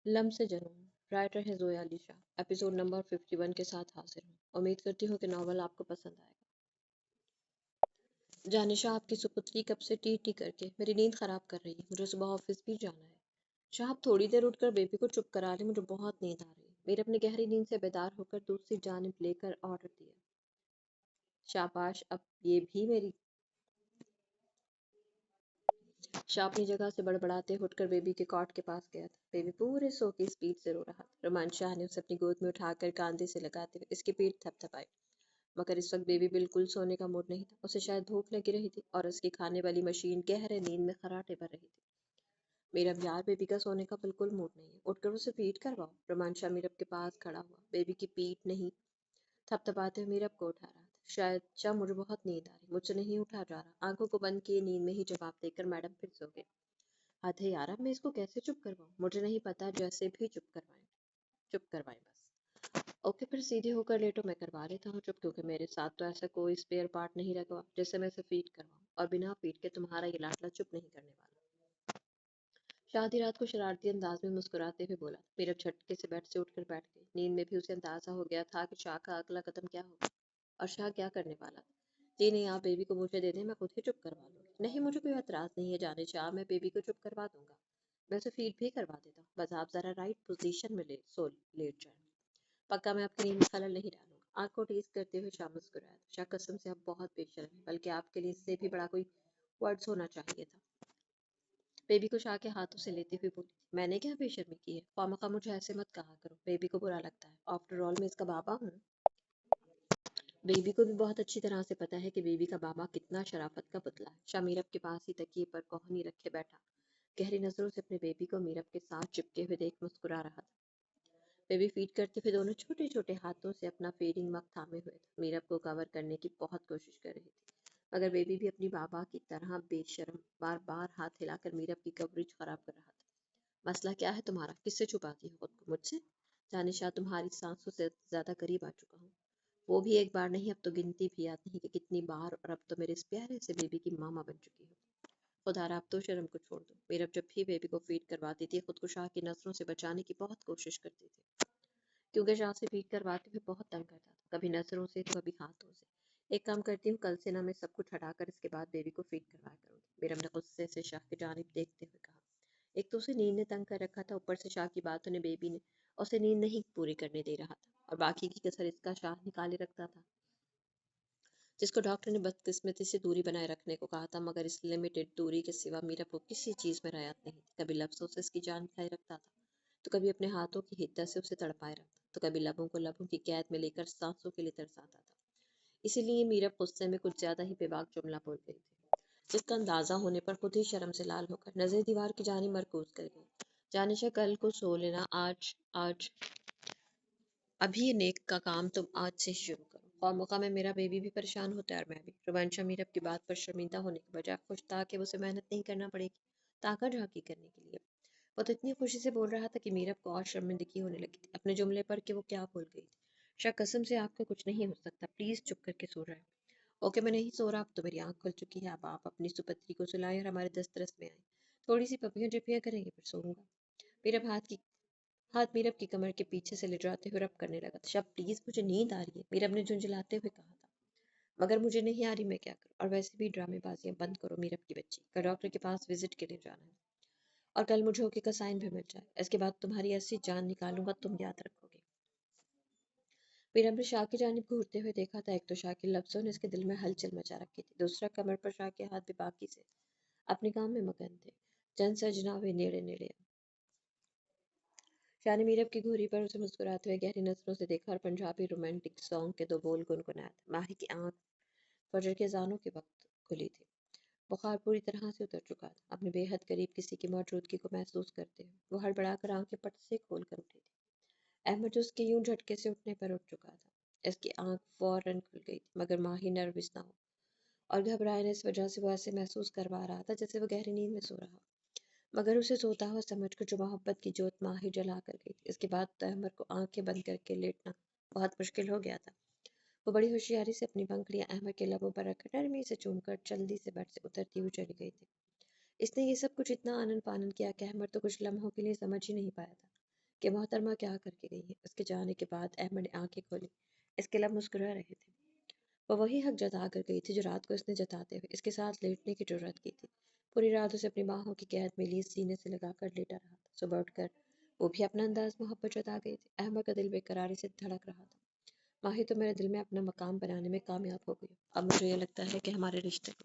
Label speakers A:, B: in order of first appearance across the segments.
A: लम्ब से जन्म राइटर है जोया अली शाह। एपिसोड नंबर 51 के साथ हाजिर हूँ। उम्मीद करती हूँ कि नॉवल आपको पसंद आएगा। जानिशा आपकी सुपुत्री कब से टी टी करके मेरी नींद खराब कर रही है। मुझे सुबह ऑफिस भी जाना है। शाह आप थोड़ी देर उठकर बेबी को चुप करा ले, मुझे बहुत नींद आ रही है। मेरे अपनी गहरी नींद से बेदार होकर दूसरी जानिब लेकर ऑर्डर दिया। शाबाश, अब ये भी मेरी। शाह अपनी जगह से बड़बड़ाते उठकर बेबी के कॉट के पास गया था। बेबी पूरे सो की स्पीड से रो रहा था। रोमान शाह ने उसे अपनी गोद में उठाकर कांधे से लगाते हुए इसकी पीठ थपथपाई। मगर इस वक्त बेबी बिल्कुल सोने का मूड नहीं था। उसे शायद भूख लगी रही थी और उसकी खाने वाली मशीन गहरे नींद में खर्राटे भर रही थी। मीरब यार, बेबी का सोने का बिल्कुल मूड नहीं है, उठकर उसे फीड करवाओ। रोमान शाह मीरब के पास खड़ा हुआ, बेबी की पीठ नहीं थपथपाते हुए मीरब को उठा रहा था। शायद शाह, मुझे बहुत नींद आ रही, मुझसे नहीं उठा जा रहा। आंखों को बंद किए नींद में ही जवाब देकर मैडम फिर सो गई। हद है यार, अब मैं इसको कैसे चुप करवाऊं? मुझे नहीं पता, जैसे भी चुप करवाएं बस। ओके, फिर सीधे होकर लेटो, मैं करवा लेता हूँ चुप, क्योंकि मेरे साथ तो ऐसा कोई स्पेयर पार्ट नहीं रखा जिससे मैं इसे फीड करवाऊँ, और बिना फीड के तुम्हारा ये लाडला चुप नहीं करने वाला। शादी रात को शरारती अंदाज में मुस्कुराते हुए बोला। मीरब झटके से बेड से उठकर बैठ गई। नींद में भी उसे अंदाजा हो गया था कि शाह का अगला कदम क्या होगा और शाह क्या करने वाला था। जी नहीं, आप बेबी को मुझे दे दें, मैं खुद ही चुप करवा लूंगी। नहीं, मुझे कोई एतराज नहीं है जाने शाह, मैं बेबी को चुप करवा दूंगा। मैं उसे फीड भी करवा देता हूँ, बस आप जरा राइट पोजीशन में लेट जाए। पक्का मैं आपकी नींद में खलल नहीं डालूंगा। आंख को टीज करते हुए शाह मुस्कुराया। शाह, कसम से आप बहुत बेशर्म हैं, बल्कि आपके लिए इससे भी बड़ा कोई वर्ड्स होना चाहिए था। बेबी को शाह के हाथों से लेते हुए बोली, मैंने क्या बेशर्मी की है? खामखा मुझे ऐसे मत कहा करो, बेबी को बुरा लगता है। आफ्टर ऑल मैं इसका बाबा हूँ। बेबी को भी बहुत अच्छी तरह से पता है कि बेबी का बाबा कितना शराफत का पुतला है। शाह मीरब के पास ही तकिए पर कोहनी रखे बैठा गहरी नजरों से अपने बेबी को मीरब के साथ चिपके हुए देख मुस्कुरा रहा था। बेबी फीड करते हुए दोनों छोटे छोटे हाथों से अपना फीडिंग मग थामे हुए था। मीरब को कवर करने की बहुत कोशिश कर रही थी, मगर बेबी भी अपनी बाबा की तरह बेशर्म बार बार हाथ हिलाकर मीरब की कवरेज खराब कर रहा था। मसला क्या है तुम्हारा? किससे छुपाती हो खुद को? मुझसे? जानिशा, तुम्हारी सांसों से ज्यादा करीब आ चुका हूँ। वो भी एक बार नहीं, अब तो गिनती भी याद नहीं कि कितनी बार, और अब तो मेरे इस प्यारे से बेबी की मामा बन चुकी हो। खुदारा, अब तो शर्म को छोड़ दो। मीरब जब भी बेबी को फीड करवाती थी, खुद को शाह की नजरों से बचाने की बहुत कोशिश करती थी, क्योंकि शाह से फीड करवाते हुए बहुत तंग करता था, कभी नजरों से तो कभी हाथों से। एक काम करती हूँ, कल से ना मैं सब कुछ हटाकर इसके बाद बेबी को फीड करवाया करूंगी। मीरब ने गुस्से से शाह की जानिब देखते हुए कहा। एक तो उसे नींद ने तंग कर रखा था, ऊपर से शाह की बातों ने बेबी ने उसे नींद नहीं पूरी करने दे रहा था, और बाकी की कसर इसका शाह निकाले रखता था, जिसको डॉक्टर ने बदकिस्मती से दूरी बनाए रखने को कहा था। मगर इस लिमिटेड दूरी के सिवा मीरा को किसी चीज में रायत नहीं थी। कभी लफ्जों से इसकी जान खाए रखता था, तो कभी अपने हाथों की हिद्दत से उसे तड़पाए रखता, तो कभी लबों को लबों की कैद में लेकर सांसों के लिए तरसाता था। इसीलिए मीरा गुस्से में कुछ ज्यादा ही बेबाक जुमला बोल गई थी, जिसका अंदाजा होने पर खुद ही शर्म से लाल होकर नजर दीवार की जानी मरकूज कर गई। जानिशा, कल को सो लेना, आज आज अभी ये नेक का काम तुम आज से ही शुरू करो। खामखा में मेरा बेबी भी परेशान होता है और मैं भी। रोमांशा मीरब की बात पर शर्मिंदा होने की बजाय खुश था कि उसे मेहनत नहीं करना पड़ेगी ताका झाकी करने के लिए। वो तो इतनी खुशी से बोल रहा था कि मीरब को और शर्मिंदगी होने लगी थी अपने जुमले पर कि वो क्या बोल गई थी। शायद कसम से आपका कुछ नहीं हो सकता, प्लीज चुप करके सो रहा है। ओके, मैं नहीं सो रहा, अब तो मेरी आंख खुल चुकी है। अब आप अपनी सुपत्री को सुलाएं और हमारे दस्तरस में आए। थोड़ी सी पपियां जपियां करेंगे, फिर सोऊंगा। मीरब हाथ मीरब की कमर के पीछे से लिटाते हुए रब करने लगा था। शब, प्लीज, मुझे नींद आ रही है, मीरब ने झुंझलाते हुए कहा था। मगर मुझे नहीं आ रही, मैं क्या करूं? और वैसे भी ड्रामेबाजियां बंद करो मीरब की बच्ची। कल डॉक्टर के पास विजिट के लिए जाना है, और कल मुझे ओके का साइन भी मिल जाए। इसके बाद तुम्हारी ऐसी जान निकालूंगा, तुम याद रखोगे। मीरब ने शाह की जानिब घूरते हुए देखा था। एक तो शाह के लफ्जों ने इसके दिल में हलचल मचा रखी थी, दूसरा कमर पर शाह के हाथ बेबाकी से अपने काम में मगन थे। जन सजना वे नेड़े नेड़े। शाह ने मीरब की घूरी पर उसे मुस्कुराते हुए गहरी नजरों से देखा और पंजाबी रोमांटिक सॉन्ग के दो बोल गुनगुनाया था। माही की आंख फजर के अजानों के वक्त खुली थी। बुखार पूरी तरह से उतर चुका था। अपने बेहद करीब किसी की मौजूदगी को महसूस करते हुए वो हड़बड़ाकर आंखें पट से खोल कर उठी थी। अहमद उसके यूं झटके से उठने पर उठ चुका था। इसकी आंख फौरन खुल गई थी, मगर माही नर्वस ना हो और घबराए न, इस वजह से वो ऐसे महसूस करवा रहा था जैसे वो गहरी नींद में सो रहा। मगर उसे सोता हुआ समझकर जो मोहब्बत की जोत माही जला कर गई थी, इसके बाद तो अहमद को आंखें बंद करके लेटना बहुत मुश्किल हो गया था। वो बड़ी होशियारी से अपनी पंखुड़ियां अहमद के लबों पर रखकर नरमी से चूमकर जल्दी से बेड से उतरती हुई चली गई थी। इसने ये सब कुछ इतना आनन फानन किया कि अहमद तो कुछ लम्हों के लिए समझ ही नहीं पाया था کہ محترمہ کیا کر کے گئی ہے۔ اس کے جانے کے بعد احمد نے آنکھیں کھولی۔ اس کے لب مسکرا رہے تھے۔ وہ وہی حق جتا کر گئی تھی جو رات کو اس نے جتاتے ہوئے اس کے ساتھ لیٹنے کی جرات کی تھی۔ پوری رات اسے اپنی باہوں کی قید میں لیس سینے سے لگا کر لیٹا رہا تھا۔ صبح اٹھ کر وہ بھی اپنا انداز محبت جتا گئی تھی۔ احمد کا دل بے قراری سے دھڑک رہا تھا۔ ماہی تو میرے دل میں اپنا مقام بنانے میں کامیاب ہو گئی۔ اب مجھے یہ لگتا ہے کہ ہمارے رشتے کو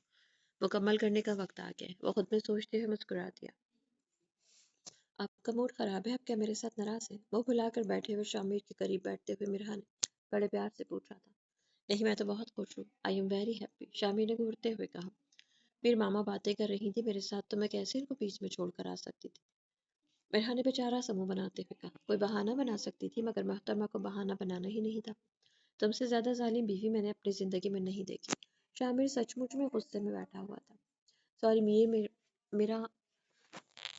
A: مکمل کرنے کا وقت آ گیا ہے۔ وہ خود میں سوچتے ہوئے مسکرا دیا۔ آپ کا موڈ خراب ہے؟ آپ کیا میرے ساتھ ناراض ہیں؟ وہ بھلا کر بیٹھے ہوئے شامیر کے قریب بیٹھتے ہوئے مرحا نے بڑے پیار سے پوچھا تھا۔ نہیں، میں تو بہت خوش ہوں۔ آئی ایم ویری ہیپی، شامیر نے گھورتے ہوئے کہا۔ پھر ماما باتیں کر رہی تھی میرے ساتھ، تو میں کیسے ان کو بیچ میں چھوڑ کر آ سکتی تھی؟ مرحا نے بیچارہ سا منہ بناتے ہوئے کہا۔ کوئی بہانہ بنا سکتی تھی، مگر محترمہ کو بہانہ بنانا ہی نہیں تھا۔ تم سے زیادہ ظالم بیوی میں نے اپنی زندگی میں نہیں دیکھی۔ شامر سچ مچ میں غصے میں بیٹھا ہوا تھا۔ سوری میرا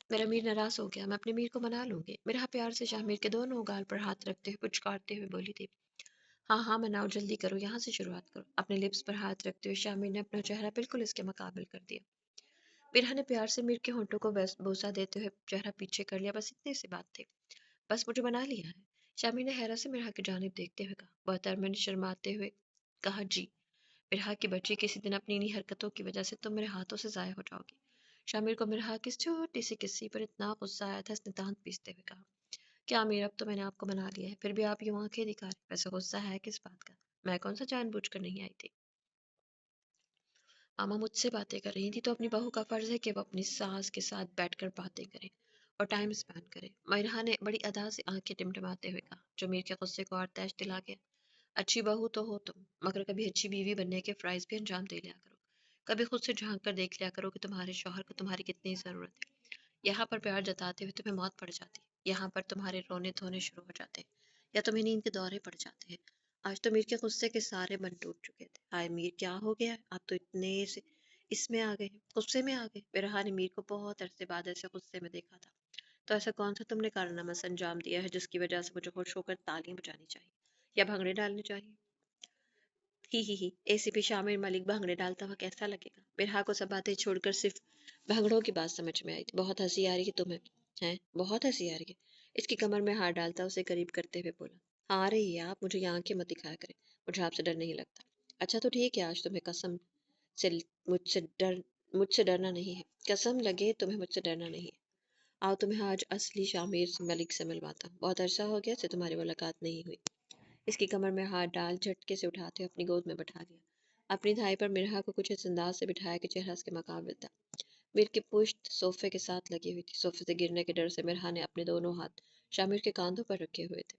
A: میرا میر ناراض ہو گیا، میں اپنے میر کو منا لوں گی۔ میرا پیار سے شامر کے دونوں گال پر ہاتھ رکھتے ہوئے پچکارتے ہوئے بولی تھی۔ ہاں ہاں مناؤ، جلدی کرو، یہاں سے شروعات کرو۔ اپنے لپس پر ہاتھ رکھتے ہوئے شامر نے اپنا چہرہ بالکل اس کے مقابل کر دیا۔ میرا نے پیار سے میر کے ہونٹوں کو بوسہ دیتے ہوئے چہرہ پیچھے کر لیا۔ بس اتنی سی بات تھی، بس مجھے بنا لیا ہے؟ شامر نے حیرت سے میرا کی جانب دیکھتے ہوئے کہا۔ محترمہ نے شرماتے ہوئے کہا جی۔ مرحا کی بچی، کسی دن اپنی انہی حرکتوں کی وجہ سے تم میرے ہاتھوں سے ضائع ہو جاؤ گی۔ شامر کو مرحا کی اس چھوٹی سی قصے پر اتنا غصہ آیا تھا، اس نے دانت پیستے ہوئے کہا۔ کیا امیر، اب تو میں نے آپ کو بنا لیا ہے، پھر بھی آپ یوں آنکھیں دکھا رہے؟ ویسے غصہ ہے کس بات کا؟ میں کون سا جان بوجھ کر نہیں آئی تھی؟ ماما مجھ سے باتیں کر رہی تھی تو اپنی بہو کا فرض ہے کہ وہ اپنی ساس کے ساتھ بیٹھ کر باتیں کرے اور ٹائم اسپینڈ کرے۔ مرحا نے بڑی ادا سے آنکھیں ٹمٹماتے ہوئے کہا، جو میر کے غصے کو اور تیش دلا گیا۔ اچھی بہو تو ہو تم، مگر کبھی اچھی بیوی بننے کے فرائض بھی انجام دے لیا کرو۔ کبھی خود سے جھانک کر دیکھ لیا کرو کہ تمہارے شوہر کو تمہاری کتنی ضرورت ہے۔ یہاں پر پیار جتاتے ہوئے تمہیں موت پڑ جاتی، یہاں پر تمہارے رونے دھونے شروع ہو جاتے یا تمہیں نیند کے دورے پڑ جاتے ہیں۔ آج تو میر کے غصے کے سارے بند ٹوٹ چکے تھے۔ ہائے میر، کیا ہو گیا؟ آپ تو اتنے سے اس میں آ گئے، غصے میں آ گئے۔ برہا نے میر کو بہت عرصے بعد ایسے غصے میں دیکھا تھا۔ تو ایسا کون سا تم نے کارنامہ انجام دیا ہے جس کی وجہ سے مجھے خوش ہو کر تالیاں بجانی چاہیے یا بھنگڑے ڈالنے چاہیے؟ ہی اے سی پی شامر ملک بھنگڑے ڈالتا ہوا کیسا لگے گا؟ برہا کو سب باتیں چھوڑ کر صرف بھنگڑوں کی بات سمجھ میں آئی تھی۔ بہت ہنسی آ رہی ہے تمہیں؟ ہیں، بہت ہنسی آ رہی ہے؟ اس کی کمر میں ہاتھ ڈالتا اسے قریب کرتے ہوئے بولا۔ ہاں آ رہی ہے، آپ مجھے یہ آنکھیں مت دکھایا کریں، مجھے آپ سے ڈر نہیں لگتا۔ اچھا تو ٹھیک ہے، آج تمہیں قسم سے مجھ سے ڈر مجھ سے ڈرنا نہیں ہے، قسم لگے تمہیں مجھ سے ڈرنا نہیں ہے۔ آؤ تمہیں آج اصلی شامیر ملک سے ملواتا ہوں، بہت عرصہ ہو گیا سے تمہاری ملاقات نہیں ہوئی۔ اس کی کمر میں ہاتھ ڈال جھٹکے سے اٹھاتے اپنی گود میں بٹھا لیا۔ اپنی دھائی پر مرحا کو کچھ اس انداز سے بٹھایا کہ چہرہ اس کے مقابل تھا۔ میر کی پشت صوفے کے ساتھ لگی ہوئی تھی۔ صوفے سے گرنے کے ڈر سے مرحا نے اپنے دونوں ہاتھ شامر کے کاندھوں پر رکھے ہوئے تھے۔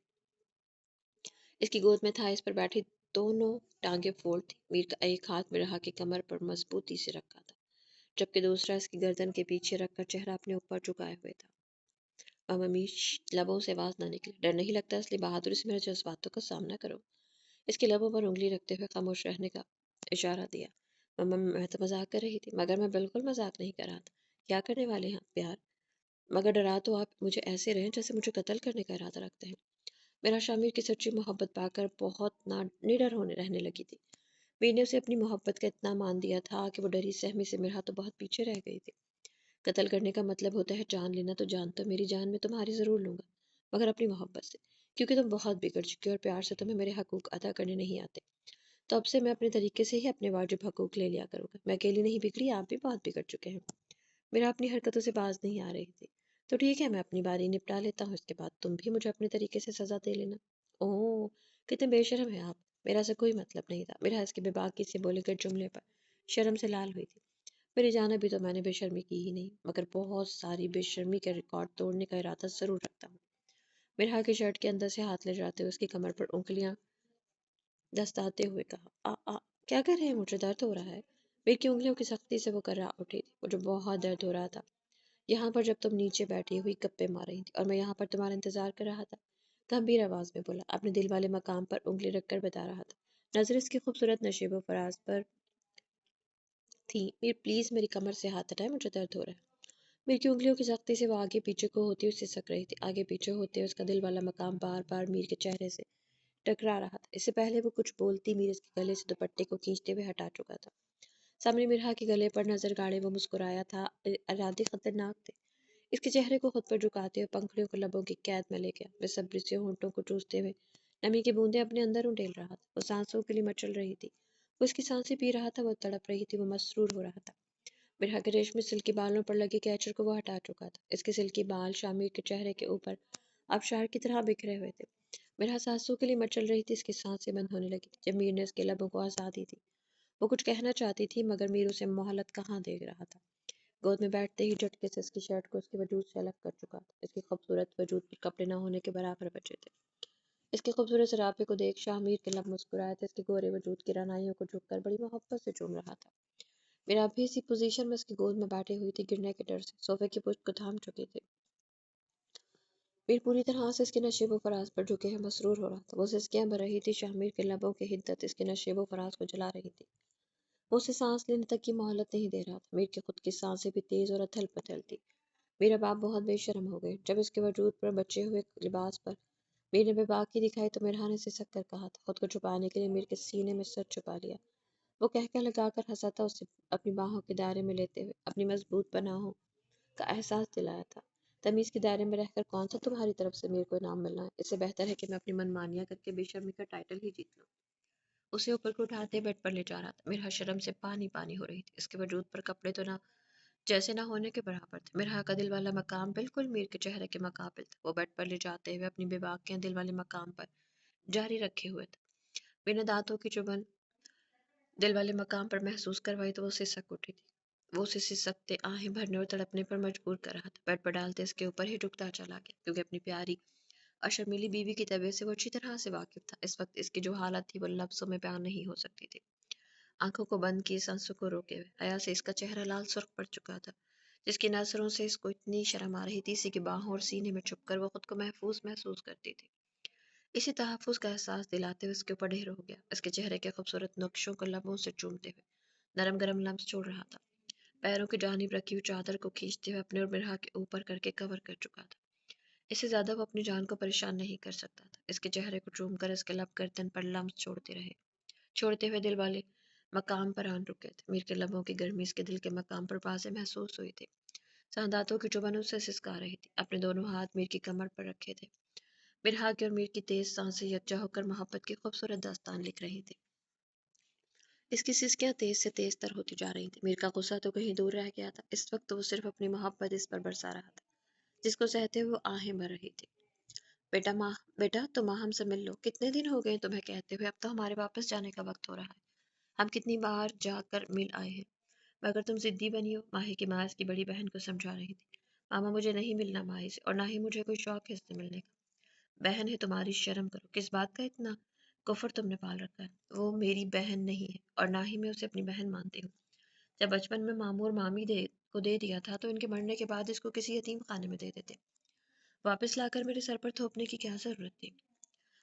A: اس کی گود میں تھا، اس پر بیٹھی دونوں ٹانگیں فولڈ تھی۔ میر کا ایک ہاتھ مرحا کی کمر پر مضبوطی سے رکھا تھا، جبکہ دوسرا اس کی گردن کے پیچھے رکھ کر چہرہ اپنے اوپر جھکائے ہوئے تھا۔ ممی لبوں سے آواز نہ نکلی۔ ڈر نہیں لگتا، اس لیے بہادری سے میرے جذباتوں کا سامنا کرو۔ اس کے لبوں پر انگلی رکھتے ہوئے خاموش رہنے کا اشارہ دیا۔ مما میں تو مذاق کر رہی تھی، مگر میں بالکل مذاق نہیں کر رہا تھا۔ کیا کرنے والے ہیں پیار؟ مگر ڈرا تو آپ مجھے ایسے رہیں جیسے مجھے قتل کرنے کا ارادہ رکھتے ہیں۔ میرا شامیر کی سچی محبت پا کر بہت نڈر ہونے رہنے لگی تھی۔ میر نے اسے اپنی محبت کا اتنا مان دیا تھا کہ وہ ڈری سہمی سے میرا تو بہت پیچھے رہ گئی تھی۔ قتل کرنے کا مطلب ہوتا ہے جان لینا، تو جان تو میری جان میں تمہاری ضرور لوں گا، مگر اپنی محبت سے، کیونکہ تم بہت بگڑ چکی ہو اور پیار سے تمہیں میرے حقوق ادا کرنے نہیں آتے۔ تو اب سے میں اپنے طریقے سے ہی اپنے واجب حقوق لے لیا کروں گا۔ میں اکیلی نہیں بگڑی، آپ بھی بہت بگڑ چکے ہیں۔ میرا اپنی حرکتوں سے باز نہیں آ رہی تھی۔ تو ٹھیک ہے، میں اپنی باری نپٹا لیتا ہوں، اس کے بعد تم بھی مجھے اپنے طریقے سے سزا دے لینا۔ اوہ کتنے بے شرم ہیں آپ! میرا ایسا کوئی مطلب نہیں تھا۔ میرا اس کے بے باکی سے بولے گئے جملے پر شرم سے لال ہوئی تھی۔ میری جانب بھی تو میں نے بے شرمی کی ہی نہیں، مگر بہت ساری بے شرمی کے ریکارڈ توڑنے کا ارادہ ضرور رکھتا ہوں۔ مرحا کی شرٹ کے اندر سے ہاتھ لے جاتے ہوئے اس کی کمر پر انگلیاں دستاتے ہوئے کہا، کیا کر رہے ہیں؟ مجھے درد ہو رہا ہے۔ میری کی انگلیوں کی سختی سے وہ کرا اٹھی تھی۔ مجھے بہت درد ہو رہا تھا یہاں پر، جب تم نیچے بیٹھی ہوئی گپے مار رہی تھی اور میں یہاں پر تمہارا انتظار کر رہا تھا۔ گمبھیر آواز میں بولا، اپنے دل والے مقام پر انگلی رکھ کر بتا رہا تھا۔ نظر اس کی خوبصورت نشیب و فراز پر تھی۔ میر پلیز میری کمر سے ہاتھ ہٹائے، مجھے درد ہو رہا ہے۔ میر کی انگلیوں کی سختی سے وہ آگے پیچھے کو ہوتی ہوئی سسک رہی تھی۔ آگے پیچھے ہوتے اس کا دل والا مقام بار بار میر کے چہرے سے ٹکرا رہا تھا۔ اس سے پہلے وہ کچھ بولتی میر اس کے گلے سے دوپٹے کو کھینچتے ہوئے ہٹا چکا تھا۔ سامنے مرحا کے گلے پر نظر گاڑے وہ مسکرایا تھا۔ ارادے خطرناک تھے۔ اس کے چہرے کو خود پر جھکاتے ہوئے پنکھڑیوں کو لبوں کی قید میں لے گیا۔ بےصبری سے ہونٹوں کو چوستے ہوئے نمی کی بوندیں اپنے اندر انڈیل رہا تھا۔ وہ سانسوں کے لیے مچل رہی تھی، وہ اس کی سانسیں پی رہا تھا، وہ تڑپ رہی تھی، وہ مسرور ہو رہا تھا۔ مرحا کے ریشمی سلکی بالوں پر لگے کیچر کو وہ ہٹا چکا تھا۔ اس کے سلکی بال شامیر کے چہرے کے اوپر آبشار کی طرح بکھرے ہوئے تھے۔ مرحا سانسوں کے لیے مچل رہی تھی، اس کی سانسیں بند ہونے لگی تھی۔ جب میر نے اس کے لبوں کو آزادی دی، وہ کچھ کہنا چاہتی تھی مگر میر اسے مہلت کہاں دے رہا تھا۔ گود میں بیٹھتے ہی جھٹکے سے اس کی شرٹ کو اس کے وجود سے الگ کر چکا تھا۔ اس کی خوبصورت وجود پر کپڑے نہ ہونے کے برابر بچے تھے۔ اس کے خوبصورت سراپے کو دیکھ شاہ میر کے لب مسکرائے تھے۔ اس کے گورے وجود کی رعنائیوں کو جھک کر بڑی محبت سے چوم رہا تھا۔ میرا اب بھی اسی پوزیشن میں اس کی گود میں بیٹھی ہوئی تھی، گرنے کے ڈر سے صوفے کی پشت کو تھام چکی تھی۔ میر پوری طرح سے اس کے نشیب و فراز پر جھکے ہیں مسرور ہو رہا تھا۔ وہ سسکیاں بھر رہی تھی، شاہ میر کے لبوں کی حدت اس کے نشیب و فراز کو جلا رہی تھی۔ وہ اسے سانس لینے تک کی مہلت نہیں دے رہا تھا۔ میر کی خود کی سانسیں بھی تیز اور اتھل پتھل تھی۔ میرا باپ بہت بے شرم ہو گئے جب اس کے وجود پر بچے ہوئے لباس پر میر نے بے باکی دکھائی تو مرحا نے سسک کر کہا تھا۔ خود کو چھپانے کے لیے میر کے سینے میں سر چھپا لیا۔ وہ کہکہ لگا کر ہنسا تھا، اسے اپنی باہوں کے دائرے میں لیتے ہوئے اپنی مضبوط پناہوں کا احساس دلایا تھا۔ تمیز کے دائرے میں رہ کر کون سا تمہاری طرف سے میر کو انعام ملنا ہے؟ اس سے بہتر ہے کہ میں اپنی من مانیاں کر کے بے شرمی کا ٹائٹل ہی جیت لوں۔ اسے اوپر کو اٹھاتے بیڈ پر لے جا رہا تھا۔ مرحا شرم سے پانی پانی ہو رہی تھی۔ اس کے وجود پر کپڑے تو نہ جیسے نہ ہونے کے برابر تھے۔ مرحا کا دل والا مقام بالکل میر کے چہرے کے مقابل تھا۔ وہ بیڈ پر لے جاتے ہوئے اپنی بے باکیاں دل والے مقام پر جاری رکھے ہوئے تھا۔ میر نے دانتوں کی چبھن دل والے مقام پر محسوس کروائی تو وہ سسک اٹھی تھی۔ وہ اسے سسکتے، آہیں بھرنے اور تڑپنے پر مجبور کر رہا تھا۔ بیڈ پر ڈالتے اس کے اوپر ہی جھکتا چلا گیا کیونکہ اپنی پیاری اور شرمیلی بیوی کی طبیعت سے وہ اچھی طرح سے واقف تھا۔ اس وقت اس کی جو حالت تھی وہ لفظوں میں بیان نہیں ہو سکتی تھی۔ آنکھوں کو بند کیے، سانسوں کو روکے ہوئے، حیا سے اس کا چہرہ لال سرخ پڑ چکا تھا۔ جس کی نظروں سے اس کو اتنی شرم آ رہی تھی، اسی کی باہوں اور سینے میں چھپ کر وہ خود کو محفوظ محسوس کرتی تھی۔ اسی تحفظ کا احساس دلاتے ہوئے اس کے اوپر ڈھیر ہو گیا، اس کے چہرے کے خوبصورت نقشوں کو لبوں سے چومتے ہوئے نرم گرم لمس چھوڑ رہا تھا۔ پیروں کی جانب رکھی ہوئی چادر کو کھینچتے ہوئے اپنے اور مرحا کے اوپر کر کے کور کر چکا تھا۔ اس سے زیادہ وہ اپنی جان کو پریشان نہیں کر سکتا تھا۔ اس کے چہرے کو چوم کر اس کے لب گردن پر لمس چھوڑتے ہوئے دل والے مقام پر آن رکے تھے۔ میر کے لبوں کی گرمی اس کے دل کے مقام پر واضح محسوس ہوئی تھی۔ سانداتوں کی چبھن اسے سسکا رہی تھی۔ اپنے دونوں ہاتھ میر کی کمر پر رکھے تھے۔ مرحا کی اور میر کی تیز سانسیں یکجا ہو کر محبت کی خوبصورت داستان لکھ رہی تھی۔ اس کی سسکیاں تیز سے تیز تر ہوتی جا رہی تھیں۔ میر کا غصہ تو کہیں دور رہ گیا تھا، اس وقت تو وہ صرف اپنی محبت اس پر برسا رہا تھا جس کو سہتے ہوئے وہ آہیں بھر رہی تھی۔ بیٹا تم ہم سے مل لو، کتنے دن ہو گئے تمہیں کہتے ہوئے، اب تو ہمارے واپس جانے کا وقت ہو رہا ہے۔ ہم کتنی بار جا کر مل آئے ہیں، مگر تم ضدی بنی ہو۔ ماہی کی ماں اس کی بڑی بہن کو سمجھا رہی تھی۔ ماما مجھے نہیں ملنا ماہی سے، اور نہ ہی مجھے کوئی شوق ہے اس سے ملنے کا۔ بہن ہے تمہاری، شرم کرو، کس بات کا اتنا کفر تم نے پال رکھا ہے؟ وہ میری بہن نہیں ہے اور نہ ہی میں اسے اپنی بہن مانتی ہوں۔ جب بچپن میں ماموں اور مامی کو دے دیا تھا تو ان کے مرنے کے بعد اس کو کسی یتیم خانے میں دے دیتے، واپس لا کر میرے سر پر تھوپنے کی کیا ضرورت تھی؟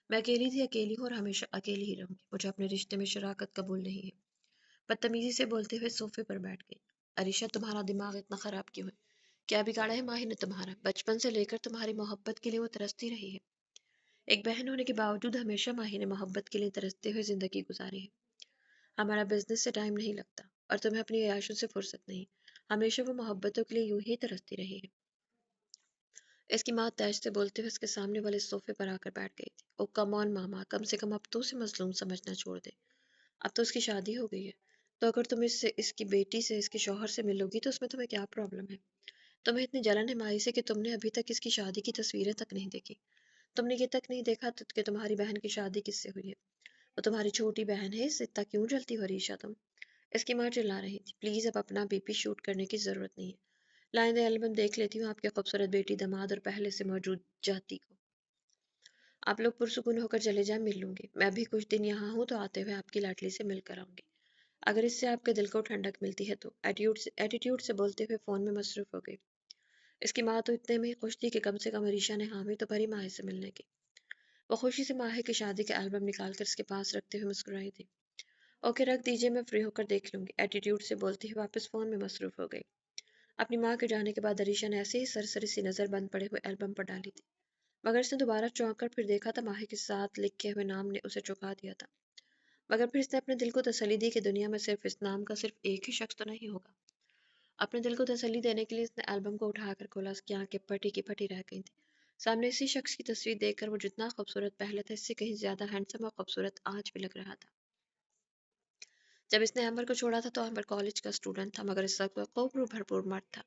A: میں اکیلی تھی، اکیلی ہوں اور ہمیشہ اکیلی ہی رہوں گی۔ مجھے اپنے رشتے میں شراکت قبول نہیں ہے۔ بدتمیزی سے بولتے ہوئے صوفے پر بیٹھ گئی۔ عریشہ تمہارا دماغ اتنا خراب کیوں ہے؟ کیا بگاڑا ہے ماہی نے تمہارا؟ بچپن سے لے کر تمہاری محبت کے لیے وہ ترستی رہی ہے۔ ایک بہن ہونے کے باوجود ہمیشہ ماہی نے محبت کے لیے ترستے ہوئے زندگی گزاری ہے۔ ہمارا بزنس سے ٹائم نہیں لگتا اور تمہیں اپنی عیاشوں سے فرصت نہیں۔ ہمیشہ وہ محبتوں کے لیے یوں ہی ترستی رہی ہے۔ اس کی ماں تیش سے بولتے ہوئے اس کے سامنے والے صوفے پر آ کر بیٹھ گئی تھی۔ او کم آن ماما، کم سے کم اب تو اسے مظلوم سمجھنا چھوڑ دے۔ اب تو اس کی شادی ہو گئی ہے، تو اگر تم اس کی بیٹی سے، اس کے شوہر سے ملو گی تو اس میں تمہیں کیا پرابلم ہے؟ تمہیں اتنی جلن ہے مائی سے کہ تم نے ابھی تک اس کی شادی کی تصویریں تک نہیں دیکھی۔ تم نے یہ تک نہیں دیکھا کہ تمہاری بہن کی شادی کس سے ہوئی ہے۔ وہ تمہاری چھوٹی بہن ہے، اس سے اتنا کیوں جلتی ہو عریشہ تم؟ اس کی ماں چلا رہی تھی۔ پلیز اب اپنا بی پی شوٹ کرنے کی ضرورت نہیں ہے۔ لائندہ البم دیکھ لیتی ہوں آپ کے خوبصورت بیٹی، داماد اور پہلے سے موجود جاتی کو۔ آپ لوگ پرسکون ہو کر چلے جائیں، مل لوں گی۔ میں بھی کچھ دن یہاں ہوں تو آتے ہوئے آپ کی لاڈلی سے مل کر آؤں گی، اگر اس سے آپ کے دل کو ٹھنڈک ملتی ہے تو۔ ایٹیٹیوڈ سے بولتے ہوئے فون میں مصروف ہو گئی۔ اس کی ماں تو اتنے میں ہی خوش تھی کہ کم سے کم عریشہ نے حامی تو بھری ماہی سے ملنے کی۔ وہ خوشی سے ماہی کی شادی کے البم نکال کر اس کے پاس رکھتے ہوئے مسکرائی تھی۔ اوکے رکھ دیجیے، میں فری ہو کر دیکھ لوں گی، ایٹیٹیوڈ سے بولتے ہوئے واپس فون میں مصروف ہو گئی۔ اپنی ماں کے جانے کے بعد عریشہ نے ایسے ہی سرسری سی نظر بند پڑے ہوئے البم پر ڈالی تھی، مگر اس نے دوبارہ چونک کر پھر دیکھا تھا ماہی کے ساتھ لکھے ہوئے نام نے اسے چونکا دیا تھا، مگر پھر اس نے اپنے دل کو تسلی دی کہ دنیا میں صرف اس نام کا صرف ایک ہی شخص تو نہیں ہوگا۔ अपने दिल को तसल्ली देने के लिए उसने एल्बम को उठाकर खोला। उसकी आंखें फटी की फटी रह गई थी। सामने इसी शख्स की तस्वीर देखकर वो जितना खूबसूरत पहले था, इससे कहीं ज्यादा हैंडसम और खूबसूरत आज भी लग रहा था। जब इसने अमर को छोड़ा था तो अमर कॉलेज का स्टूडेंट था, मगर इस वक्त वो खूब भरपूर मर्द था,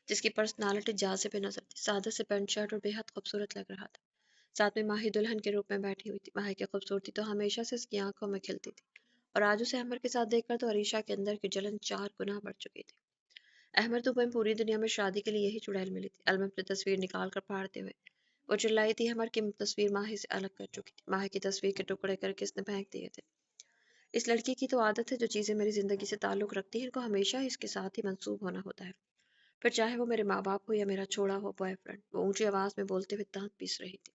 A: जिसकी पर्सनालिटी जाज़िब नजर थी। सादे से पैंट शर्ट और बेहद खूबसूरत लग रहा था। साथ में माही दुल्हन के रूप में बैठी हुई थी। माही की खूबसूरती तो हमेशा से उसकी आंखों में खिलती थी, और आज उसे अहमर के साथ देखकर तो अरीशा के अंदर की जलन 4 गुना बढ़ चुकी थी। अहमर तो वह पूरी दुनिया में शादी के लिए यही चुड़ैल मिली थी। एल्बम से तस्वीर निकाल कर फाड़ते हुए वो चिल्लाई थी, अहमर की तस्वीर माही से अलग कर चुकी थी। माही की तस्वीर के टुकड़े करके इसने फेंक दिए थे। इस लड़की की तो आदत है, जो चीज़ें मेरी ज़िंदगी से ताल्लुक़ रखती हैं, इनको हमेशा ही इसके साथ ही मंसूब होना होता है, फिर चाहे वो मेरे माँ बाप हो या मेरा छोड़ा हो बॉयफ्रेंड। वो ऊंची आवाज़ में बोलते हुए दांत पीस रही थी।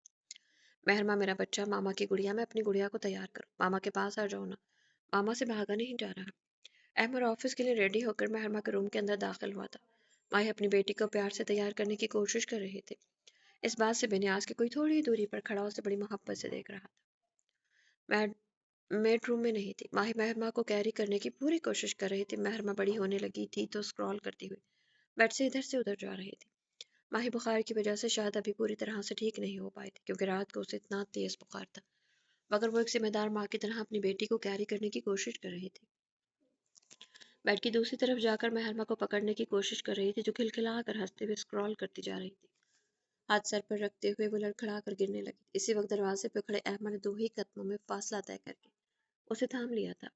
A: मेहरमा मेरा बच्चा, मामा की गुड़िया, मैं अपनी गुड़िया को तैयार करो, मामा के पास आ जाओ ना, मामा से भागा नहीं जा रहा। अहमद ऑफिस के लिए रेडी होकर मेहरमा के रूम के अंदर दाखिल हुआ था। माही अपनी बेटी को प्यार से तैयार करने की कोशिश कर रही थी। इस बात से बेनियाज के कोई थोड़ी ही दूरी पर खड़ा उसे बड़ी मोहब्बत से देख रहा था। मेड रूम में नहीं थी। माही मेहरमा को कैरी करने की पूरी कोशिश कर रही थी। मेहरमा बड़ी होने लगी थी तो स्क्रॉल करती हुई बेड से इधर से उधर जा रही थी। माही बुखार की वजह से शायद अभी पूरी तरह से ठीक नहीं हो पाई थी, क्योंकि रात को उसे इतना तेज बुखार था, मगर वो एक जिम्मेदार माँ की तरह अपनी बेटी को कैरी करने की कोशिश कर रही थी। बेड की दूसरी तरफ जाकर मेहरमा को पकड़ने की कोशिश कर रही थी, जो खिलखिला कर हंसते हुए स्क्रॉल करती जा रही थी। हाथ सर पर रखते हुए वो लड़खड़ा कर गिरने लगी। इसी वक्त दरवाजे पर खड़े अहमद ने 2 ही कदमों में फासला तय करके उसे थाम लिया था।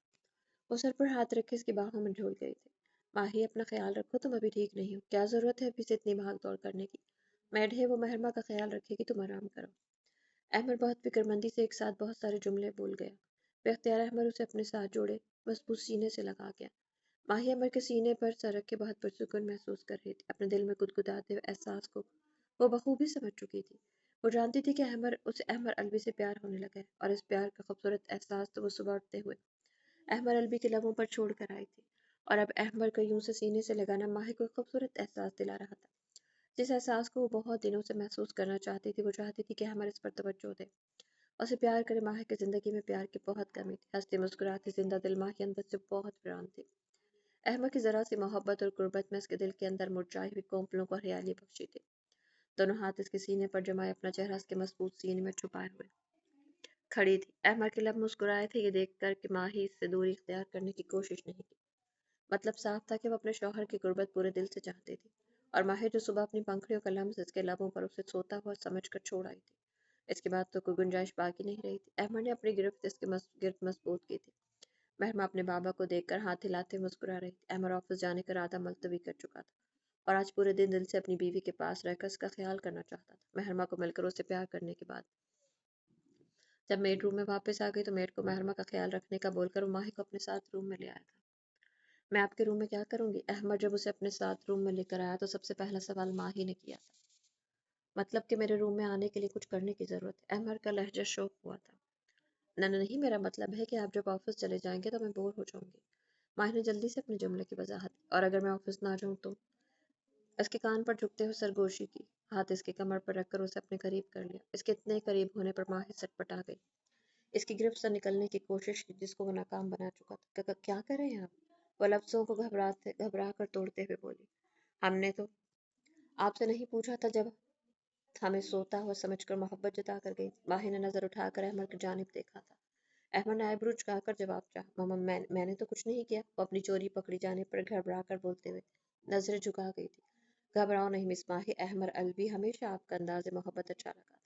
A: वो सर पर हाथ रखे इसकी बाहों में झूल गई थी। माही, अपना ख्याल रखो, तुम अभी ठीक नहीं हो, क्या जरूरत है अभी से इतनी भाग दौड़ करने की। मैड है, वो मेहरमा का ख्याल रखेगी, तुम आराम करो। अहमद बहुत फिक्रमंदी से एक साथ बहुत सारे जुमले बोल गया। बेख्तियार अहमद उसे अपने साथ जोड़े मजबूत सीने से लगा गया। माही अमर के सीने पर सर रख के बहुत पुरसुकून महसूस कर रही थी। अपने दिल में गुदगुदाते हुए एहसास को वो बखूबी समझ चुकी थी। वो जानती थी कि अहमर अलवी से प्यार होने लगा है, और इस प्यार का खूबसूरत एहसास तो वो सुबह उठते हुए अहमर अलवी के लबों पर छोड़ कर आई थी, और अब अहमर को यूं से सीने से लगाना माही को एक खूबसूरत एहसास दिला रहा था, जिस एहसास को वो बहुत दिनों से महसूस करना चाहती थी। वो चाहती थी कि अहमर इस पर तवज्जो दे, उसे प्यार करे। माही की जिंदगी में प्यार की बहुत कमी थी। हंसती मुस्कुराती जिंदा दिल माही अंदर से बहुत वीरान थी। अहमद की जरा सी मोहब्बत और गुर्बत में इसके दिल के अंदर मुरझाई हुई कोंपलों को हरियाली बख्शी थी। दोनों हाथ इसके सीने पर जमाए, अपना चेहरा इसके मजबूत सीने में छुपाए हुए खड़ी थी। अहमद के लब मुस्कुराए थे, ये देखकर कि माही इससे दूरी इख्तियार करने की कोशिश नहीं की। मतलब साफ था कि वो अपने शौहर की गुर्बत पूरे दिल से चाहती थी, और माही जो सुबह अपनी पंखड़ियों का लम्स इसके लबों पर उसे सोता हुआ समझ कर छोड़ आई थी, इसके बाद तो कोई गुंजाइश बाकी नहीं रही थी। अहमद ने अपनी गिरफ्त इसके गिरफ्त मजबूत की थी। महमा अपने बाबा को देखकर हाथ हिलाते मुस्कुरा रही थी। अहमद ऑफिस जाने का इरादा मुलतवी कर चुका था, और आज पूरे दिन दिल से अपनी बीवी के पास रहकर उसका ख्याल करना चाहता था। महरमा को मिलकर उसे प्यार करने के बाद जब मेड रूम में वापस आ गई तो मेड को महरमा का ख्याल रखने का बोलकर वो माही को अपने साथ रूम में ले आया था। मैं आपके रूम में क्या करूंगी? अहमद जब उसे अपने साथ रूम में लेकर आया तो सबसे पहला सवाल माही ने किया था। मतलब कि मेरे रूम में आने के लिए कुछ करने की जरूरत है? अहमद का लहजा शौक हुआ था। नहीं, मेरा मतलब है कि आप जब ऑफिस चले जाएंगे तो मैं बोर हो जाऊंगी। माही ने जल्दी से अपने जुमले की वजाहत की। और अगर मैं ऑफिस ना जाऊं तो? इसके कान पर झुकते हुए सरगोशी की, हाथ इसके कमर पर रखकर उसे अपने करीब कर लिया। इसके इतने करीब होने पर माही सटपटा गई। इसकी गिरफ्त से निकलने की कोशिश की, जिसको वो नाकाम बना चुका था। क्या कर रहे हैं आप? वो लफ्जों को घबरा कर तोड़ते हुए बोली। हमने तो आपसे नहीं पूछा था, जब हमें सोता हुआ समझकर मोहब्बत जता कर गई। माही ने नजर उठाकर अहमद की जानिब देखा था। अहमद ने आईब्रो झुकाकर जवाब चाहा। मामा, मैंने तो कुछ नहीं किया। वो अपनी चोरी पकड़ी जाने पर घबरा कर बोलते हुए नजरें झुका गई थी। घबराओ नहीं मिस माही, अहमद अलवी हमेशा आपका अंदाज मोहब्बत अच्छा लगा था।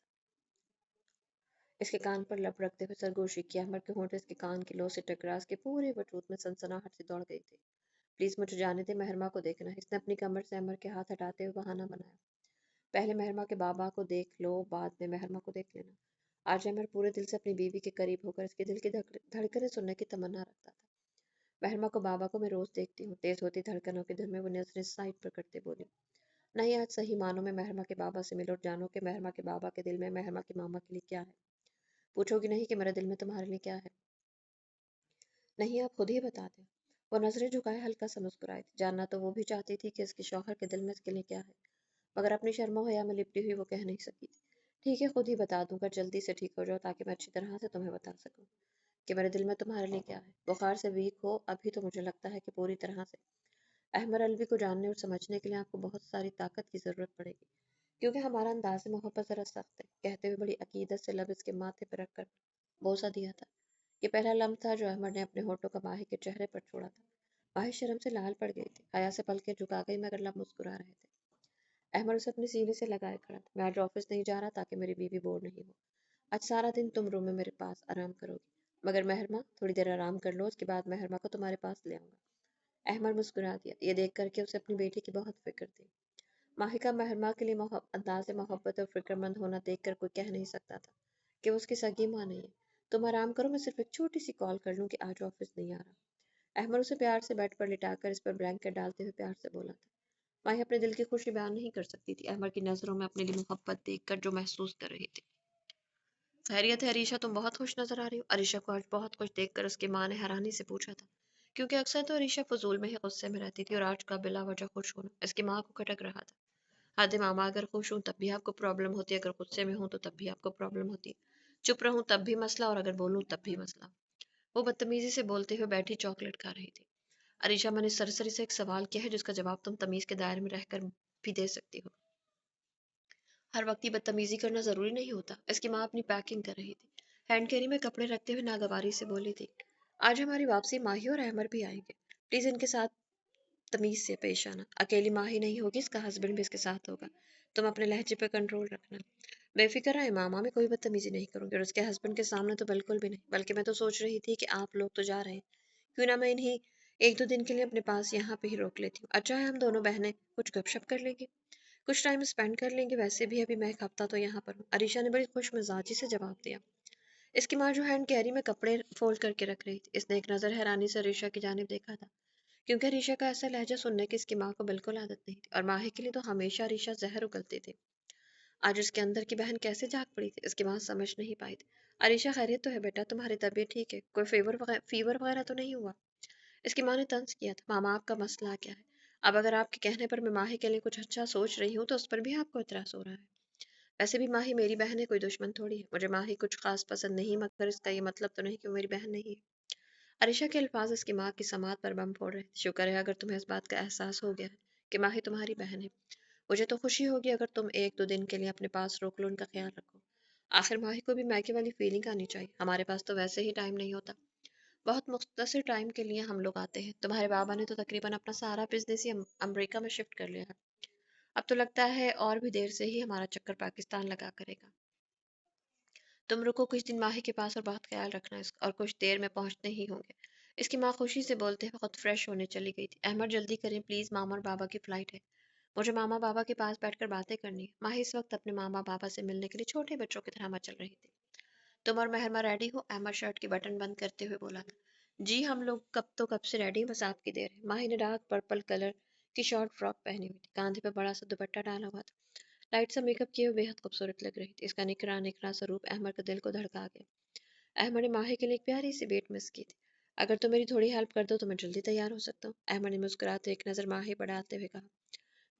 A: इसके कान पर लब रखते हुए सरगोशी की। अहमद के होंठ इसके कान की लो से टकरा इसके पूरे वजूद में सनसनाहट से दौड़ गई थी। प्लीज मुझे जाने दे, मेहरमा को देखना है। इसने अपनी कमर से अहमद के हाथ हटाते हुए बहाना बनाया। पहले मेहरमा के बाबा को देख लो, बाद में मेहरमा को देख लेना। आज अमर पूरे दिल से अपनी बीवी के करीब होकर इसके दिल की धड़कनें सुनने की तमन्ना रखता था। मेहरमा को बाबा को मैं रोज देखती हूँ। तेज होती धड़कनों के दिल में वो नजरें साइड पर करते बोली। नहीं, आज सही मानों में मेहरमा के बाबा से मिलो और जानो कि मेहरमा के बाबा के दिल में मेहरमा के मामा के लिए क्या है। पूछोगी नहीं कि मेरे दिल में तुम्हारे लिए क्या है? नहीं, आप खुद ही बता दें। वो नजरें झुकाए हल्का सा मुस्कुराई थी। जानना तो वो भी चाहती थी कि इसके शौहर के दिल में इसके लिए क्या है, मगर अपनी शर्मो हया में लिपटी हुई वो कह नहीं सकी थी। ठीक है, खुद ही बता दूंगा, जल्दी से ठीक हो जाओ ताकि मैं अच्छी तरह से तुम्हें बता सकूं कि मेरे दिल में तुम्हारे लिए क्या है। बुखार से वीक हो अभी तो मुझे लगता है कि पूरी तरह से। احمر الوی کو جاننے اور سمجھنے کے لیے آپ کو بہت ساری طاقت کی ضرورت پڑے گی، کیونکہ ہمارا انداز محبت ذرا سخت ہے، کہتے ہوئے بڑی عقیدت سے لب اس کے ماتھے پر رکھ کر بوسہ دیا تھا۔ یہ پہلا لمح تھا جو احمد نے اپنے ہونٹوں کا ماہی کے چہرے پر چھوڑا تھا۔ ماہی شرم سے لال پڑ گئی تھی، حیا سے پلکیں جھکا گئی مگر لب مسکرا رہے تھے۔ احمد اسے اپنے سینے سے لگائے کھڑا تھا۔ میں آج آفس نہیں جا رہا تاکہ میری بیوی بور نہیں ہو۔ آج سارا دن تم روم میں میرے پاس آرام کرو گی، مگر مہرماں تھوڑی دیر آرام کر لو، اس کے بعد مہرماں کو تمہارے پاس لے آؤں گا۔ احمد مسکرا دیا، یہ دیکھ کر کے اسے اپنی بیٹی کی بہت فکر تھی۔ ماہی کا مہرماں کے لیے انداز محبت اور فکر مند ہونا دیکھ کر کوئی کہہ نہیں سکتا تھا کہ وہ اس کی سگی ماں نہیں ہے۔ تم آرام کرو، میں صرف ایک چھوٹی سی کال کر لوں کہ آج آفس نہیں آ رہا۔ احمد اسے پیار سے بیڈ پر لٹا کر اس پر بلینکٹ ڈالتے ہوئے پیار سے بولا تھا۔ ماہی اپنے دل کی خوشی بیان نہیں کر سکتی تھی، احمد کی نظروں میں اپنے لیے محبت دیکھ کر جو محسوس کر رہی تھی۔ خیریت ہے عریشہ، تم بہت خوش نظر آ رہی ہو۔ عریشہ کو آج بہت خوش دیکھ کر اس کی ماں نے حیرانی سے پوچھا تھا، کیونکہ اکثر تو عریشہ فضول میں ہی غصے میں رہتی تھی اور آج کا بلا وجہ خوش ہونا اس کی ماں کو کھٹک رہا تھا۔ حد ماما، اگر خوش ہوں تب بھی آپ کو پرابلم ہوتی ہے، اگر غصے میں ہوں تو تب بھی آپ کو پرابلم ہوتی ہے، چپ رہوں تب بھی مسئلہ اور اگر بولوں تب بھی مسئلہ۔ وہ بدتمیزی سے بولتے ہوئے بیٹھی چاکلیٹ کھا رہی تھی۔ عریشہ، میں نے سرسری سے ایک سوال کیا ہے جس کا جواب تم تمیز کے دائرے میں رہ کر بھی دے سکتی ہو۔ ہر وقت یہ بدتمیزی کرنا ضروری نہیں ہوتا۔ اس کی ماں اپنی پیکنگ کر رہی تھی، ہینڈ کیری میں کپڑے رکھتے ہوئے ناگواری سے بولی تھی، آج ہماری واپسی ماہی اور احمر بھی آئیں گے، پلیز ان کے ساتھ تمیز سے پیش آنا۔ اکیلی ماہی نہیں ہوگی، اس کا ہسبینڈ بھی اس کے ساتھ ہوگا، تم اپنے لہجے پہ کنٹرول رکھنا۔ بے فکر رہے ماما، میں کوئی بدتمیزی نہیں کروں گی، اور اس کے ہسبینڈ کے سامنے تو بالکل بھی نہیں، بلکہ میں تو سوچ رہی تھی کہ آپ لوگ تو جا رہے ہیں، کیوں نہ میں انہیں ایک دو دن کے لیے اپنے پاس یہاں پہ ہی روک لیتی ہوں، اچھا ہے ہم دونوں بہنیں کچھ گپ شپ کر لیں گے، کچھ ٹائم اسپینڈ کر لیں گے، ویسے بھی ابھی میں ایک ہفتہ تو یہاں پر ہوں۔ عریشہ نے بڑی خوش مزاجی سے جواب دیا۔ اس کی ماں جو ہینڈ کیری میں کپڑے فولڈ کر کے رکھ رہی تھی، اس نے ایک نظر حیرانی سے عریشہ کی جانب دیکھا تھا، کیونکہ عریشہ کا ایسا لہجہ سننے کی اس کی ماں کو بالکل عادت نہیں تھی، اور ماہی کے لیے تو ہمیشہ عریشہ زہر اگلتی تھی۔ آج اس کے اندر کی بہن کیسے جاگ پڑی تھی، اس کی ماں سمجھ نہیں پائی تھی۔ عریشہ، خیریت تو ہے بیٹا، تمہاری طبیعت ٹھیک ہے، کوئی فیور وغیرہ تو نہیں ہوا؟ اس کی ماں نے طنز کیا تھا، ماما آپ کا مسئلہ کیا ہے؟ اب اگر آپ کے کہنے پر میں ماہی کے لیے کچھ اچھا سوچ رہی ہوں تو اس پر بھی آپ کو اعتراض ہو رہا ہے؟ ویسے بھی ماہی میری بہن ہے، کوئی دشمن تھوڑی ہے، مجھے ماہی کچھ خاص پسند نہیں، مگر اس کا یہ مطلب تو نہیں کہ وہ میری بہن نہیں ہے۔ عریشہ کے الفاظ اس کی ماں کی سماعت پر بم پھوڑ رہے تھے۔ شکر ہے اگر تمہیں اس بات کا احساس ہو گیا ہے کہ ماہی تمہاری بہن ہے، مجھے تو خوشی ہوگی اگر تم ایک دو دن کے لیے اپنے پاس روک لو، ان کا خیال رکھو۔ آخر ماہی کو بھی میکے والی فیلنگ آنی چاہیے، ہمارے پاس تو ویسے ہی ٹائم نہیں ہوتا، بہت مختصر ٹائم کے لیے ہم لوگ آتے ہیں، تمہارے بابا نے تو تقریباً اپنا سارا بزنس ہی امریکہ میں شفٹ کر لیا ہے، اب تو لگتا ہے اور بھی دیر سے ہی ہمارا چکر پاکستان لگا کرے گا۔ تم رکو کچھ دن ماہی کے پاس اور بہت خیال رکھنا اس کا، اور کچھ دیر میں پہنچتے ہی ہوں گے۔ اس کی ماں خوشی سے بولتے وقت فریش ہونے چلی گئی تھی۔ احمد جلدی کریں پلیز، ماما اور بابا کی فلائٹ ہے، مجھے ماما بابا کے پاس بیٹھ کر باتیں کرنی ہے۔ ماہی اس وقت اپنے ماما بابا سے ملنے کے لیے چھوٹے بچوں کی طرح مچل رہی تھی۔ تم اور مہرما ریڈی ہو؟ احمد شرٹ کی بٹن بند کرتے ہوئے بولا تھا۔ جی ہم لوگ کب سے ریڈی ہیں، بس آپ کی دیر ہے۔ ماہی نے ڈارک پرپل کلر کی شارٹ فراک پہنی ہوئی تھی، کاندھے پہ بڑا سا دوپٹہ ڈالا ہوا تھا، لائٹ سا میک اپ کیے ہوئے بے حد خوبصورت لگ رہی تھی۔ اس کا نکھرا نکھرا سا روپ احمد کے دل کو دھڑکا گیا۔ احمد نے ماہی کے لیے ایک پیاری سی بیٹ مس کی تھی، اگر تم میری تھوڑی ہیلپ کر دو تو میں جلدی تیار ہو سکتا ہوں۔ احمد نے مسکراتے ایک نظر ماہی پر ڈالتے ہوئے کہا۔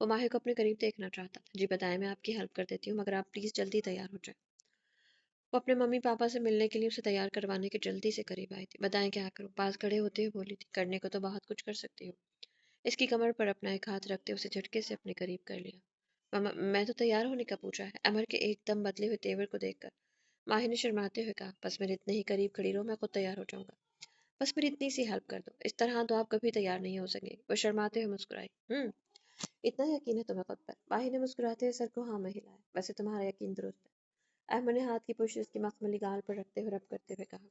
A: وہ ماہی کو اپنے قریب دیکھنا چاہتا تھا۔ جی بتائیں، میں آپ کی ہیلپ کر دیتی ہوں، مگر آپ پلیز جلدی تیار ہو جائیں۔ وہ اپنے ممی پاپا سے ملنے کے لیے اسے تیار کروانے کے جلدی سے قریب آئی تھی۔ بتائیں کیا کروں؟ پاس کھڑے ہوتے ہوئے بولی تھی۔ کرنے کو تو بہت کچھ کر سکتی ہو۔ اس کی کمر پر اپنا ایک ہاتھ رکھتے اسے جھٹکے سے اپنے قریب کر لیا۔ ماما میں تو تیار ہونے کا پوچھا ہے، امر کے ایک دم بدلے ہوئے تیور کو دیکھ کر ماہی نے شرماتے ہوئے کہا۔ بس میرے اتنے ہی قریب کھڑی رہو، میں خود تیار ہو جاؤں گا، بس میری اتنی سی ہیلپ کر دو، اس طرح تو آپ کبھی تیار نہیں ہو سکیں گے۔ وہ شرماتے ہوئے مسکرائی۔ اتنا یقین ہے تمہیں خود پر؟ ماہی نے مسکراتے ہوئے سر کو ہاں میں ہلایا۔ ویسے تمہارا یقین درست ہے۔ احمد نے ہاتھ کی پشت اس کی مخملی گال پر رکھتے ہوئے رب کرتے ہوئے کہا۔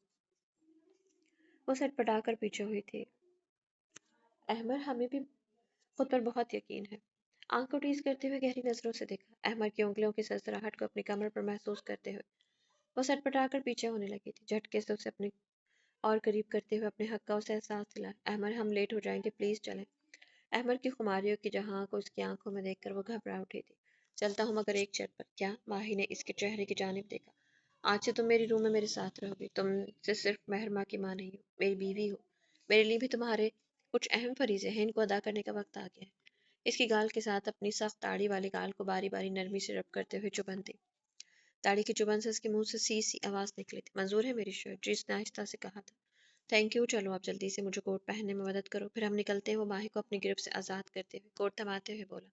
A: وہ سٹ پٹا کر پیچھے ہوئی تھی۔ احمد ہمیں بھی خود پر بہت یقین ہے۔ آنکھ کو ٹیز کرتے ہوئے گہری نظروں سے دیکھا، احمد کی انگلیوں کی سرسراہٹ کو اپنی کمر پر محسوس کرتے ہوئے وہ سٹ پٹا کر پیچھے ہونے لگی تھی۔ جھٹکے سے اسے اپنے اور قریب کرتے ہوئے اپنے حق کا اسے احساس دلایا۔ احمد ہم لیٹ ہو جائیں گے، پلیز چلیں۔ احمد کی خماریوں کی جہاں کو اس کی آنکھوں میں دیکھ کر وہ گھبرا اٹھی تھی۔ چلتا ہوں مگر ایک شرط پر۔ کیا؟ ماہی نے اس کے چہرے کی جانب دیکھا۔ آج سے تم میری روم میں میرے ساتھ رہو گی، تم سے صرف مہرما کی ماں نہیں ہو، میری بیوی ہو، میرے لیے بھی تمہارے کچھ اہم فریضے ہیں، ان کو ادا کرنے کا وقت آ گیا ہے۔ اس کی گال کے ساتھ اپنی سخت داڑھی والی گال کو باری باری نرمی سے رب کرتے ہوئے چبھن دی۔ داڑھی کی چبھن سے اس کے منہ سے سی سی آواز نکلی تھی۔ منظور ہے میری شرٹ؟ جی اس نے آہستہ سے کہا تھا۔ थैंक यू, चलो आप जल्दी से मुझे कोट पहनने में मदद करो, फिर हम निकलते हैं। वो माही को अपनी गिरफ्त से आज़ाद करते हुए कोट थमाते हुए बोला,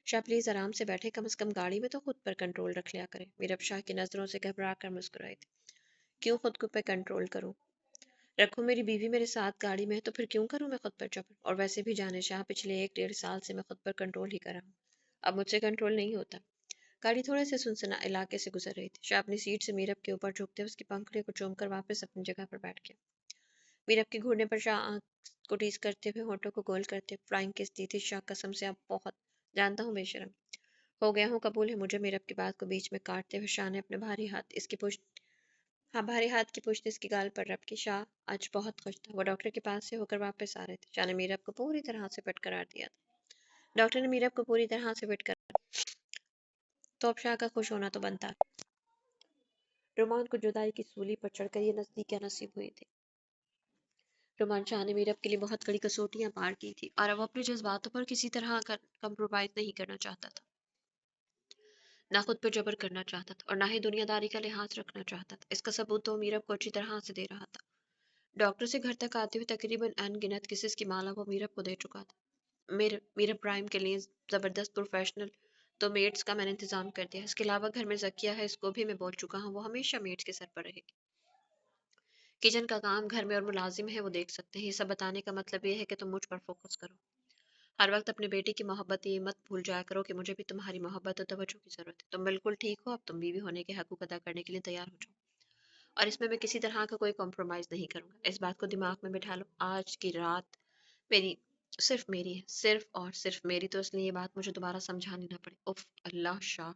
A: शाह प्लीज आराम से बैठे, कम से कम गाड़ी में तो खुद पर कंट्रोल रख लिया करें। मीरब शाह की नजरों से घबरा कर मुस्कुराई थी। क्यों खुद को पे कंट्रोल करूं? रखो, मेरी बीवी मेरे साथ गाड़ी में है तो फिर क्यों करूं मैं खुद पर जबर? और वैसे भी जाने शाह, पिछले 1 डेढ़ साल से मैं खुद पर कंट्रोल ही कर रहा हूँ, अब मुझसे कंट्रोल नहीं होता। गाड़ी थोड़े से सुनसना इलाके से गुजर रही थी। शाह अपनी सीट से मीरब के ऊपर झुकते हुए उसकी पंखुड़ियों को चूमकर वापस अपनी जगह पर बैठ गया। मीरब के घूरने पर शाह आंख को टीज करते हुए होठों को गोल करते हुए फ्लाइंग किस दी थी। शाह, कसम से आप बहुत जानता हूँ बेशरम हो गया हूँ, कबूल है मुझे। मीरब की बात को बीच में काटते हुए शाह ने अपने भारी हाथ इसकी पुश्त हाँ, भारी हाथ की पुश्त इसकी गाल पर रख के शाह आज बहुत खुश था। वो डॉक्टर के पास से होकर वापस आ रहे थे। शाह ने मीरब को पूरी तरह से फिट करार दिया था। डॉक्टर ने मीरब को पूरी तरह से फिट कर तो अब शाह का खुश होना तो बनता। रोमान को जुदाई की सूली पर चढ़कर ये नजदीकियां नसीब हुई थी। रोमान शाह ने मीरब के लिए बहुत कड़ी कसौटियां पार की थी और अब अपने जज्बातों पर किसी तरह का कंप्रोमाइज नहीं करना चाहता था। ना खुद पर जबर करना चाहता था और ना ही दुनियादारी का लिहाज रखना चाहता था। इसका सबूत तो मीरब को अच्छी तरह से दे रहा था। डॉक्टर से घर तक आते हुए तकरीबन अनगिनत किसेस की माला वो मीरब को दे चुका था। मीरब प्राइम के लिए जबरदस्त प्रोफेशनल तो मेड्स का मैंने इंतजाम कर दिया। इसके अलावा घर में जकिया है, इसको भी मैं बोल चुका हूँ, वो हमेशा मेड्स के सर पर रहेगी। किचन का काम घर में और मुलाजिम है वो देख सकते हैं। ये सब बताने का मतलब ये है कि तुम मुझ पर फोकस करो। हर वक्त अपने बेटी की मोहब्बत ये मत भूल जाया करो कि मुझे भी तुम्हारी मोहब्बत और तवज्जो की जरूरत है। तुम बिल्कुल ठीक हो, अब तुम बीवी होने के हकूक अदा करने के लिए तैयार हो जाओ और इसमें मैं किसी तरह का कोई कॉम्प्रोमाइज नहीं करूंगा। इस बात को दिमाग में बिठा लो। आज की रात मेरी सिर्फ मेरी है, सिर्फ और सिर्फ मेरी, तो इसलिए ये बात मुझे दोबारा समझानी ना पड़े। उफ अल्लाह शाह,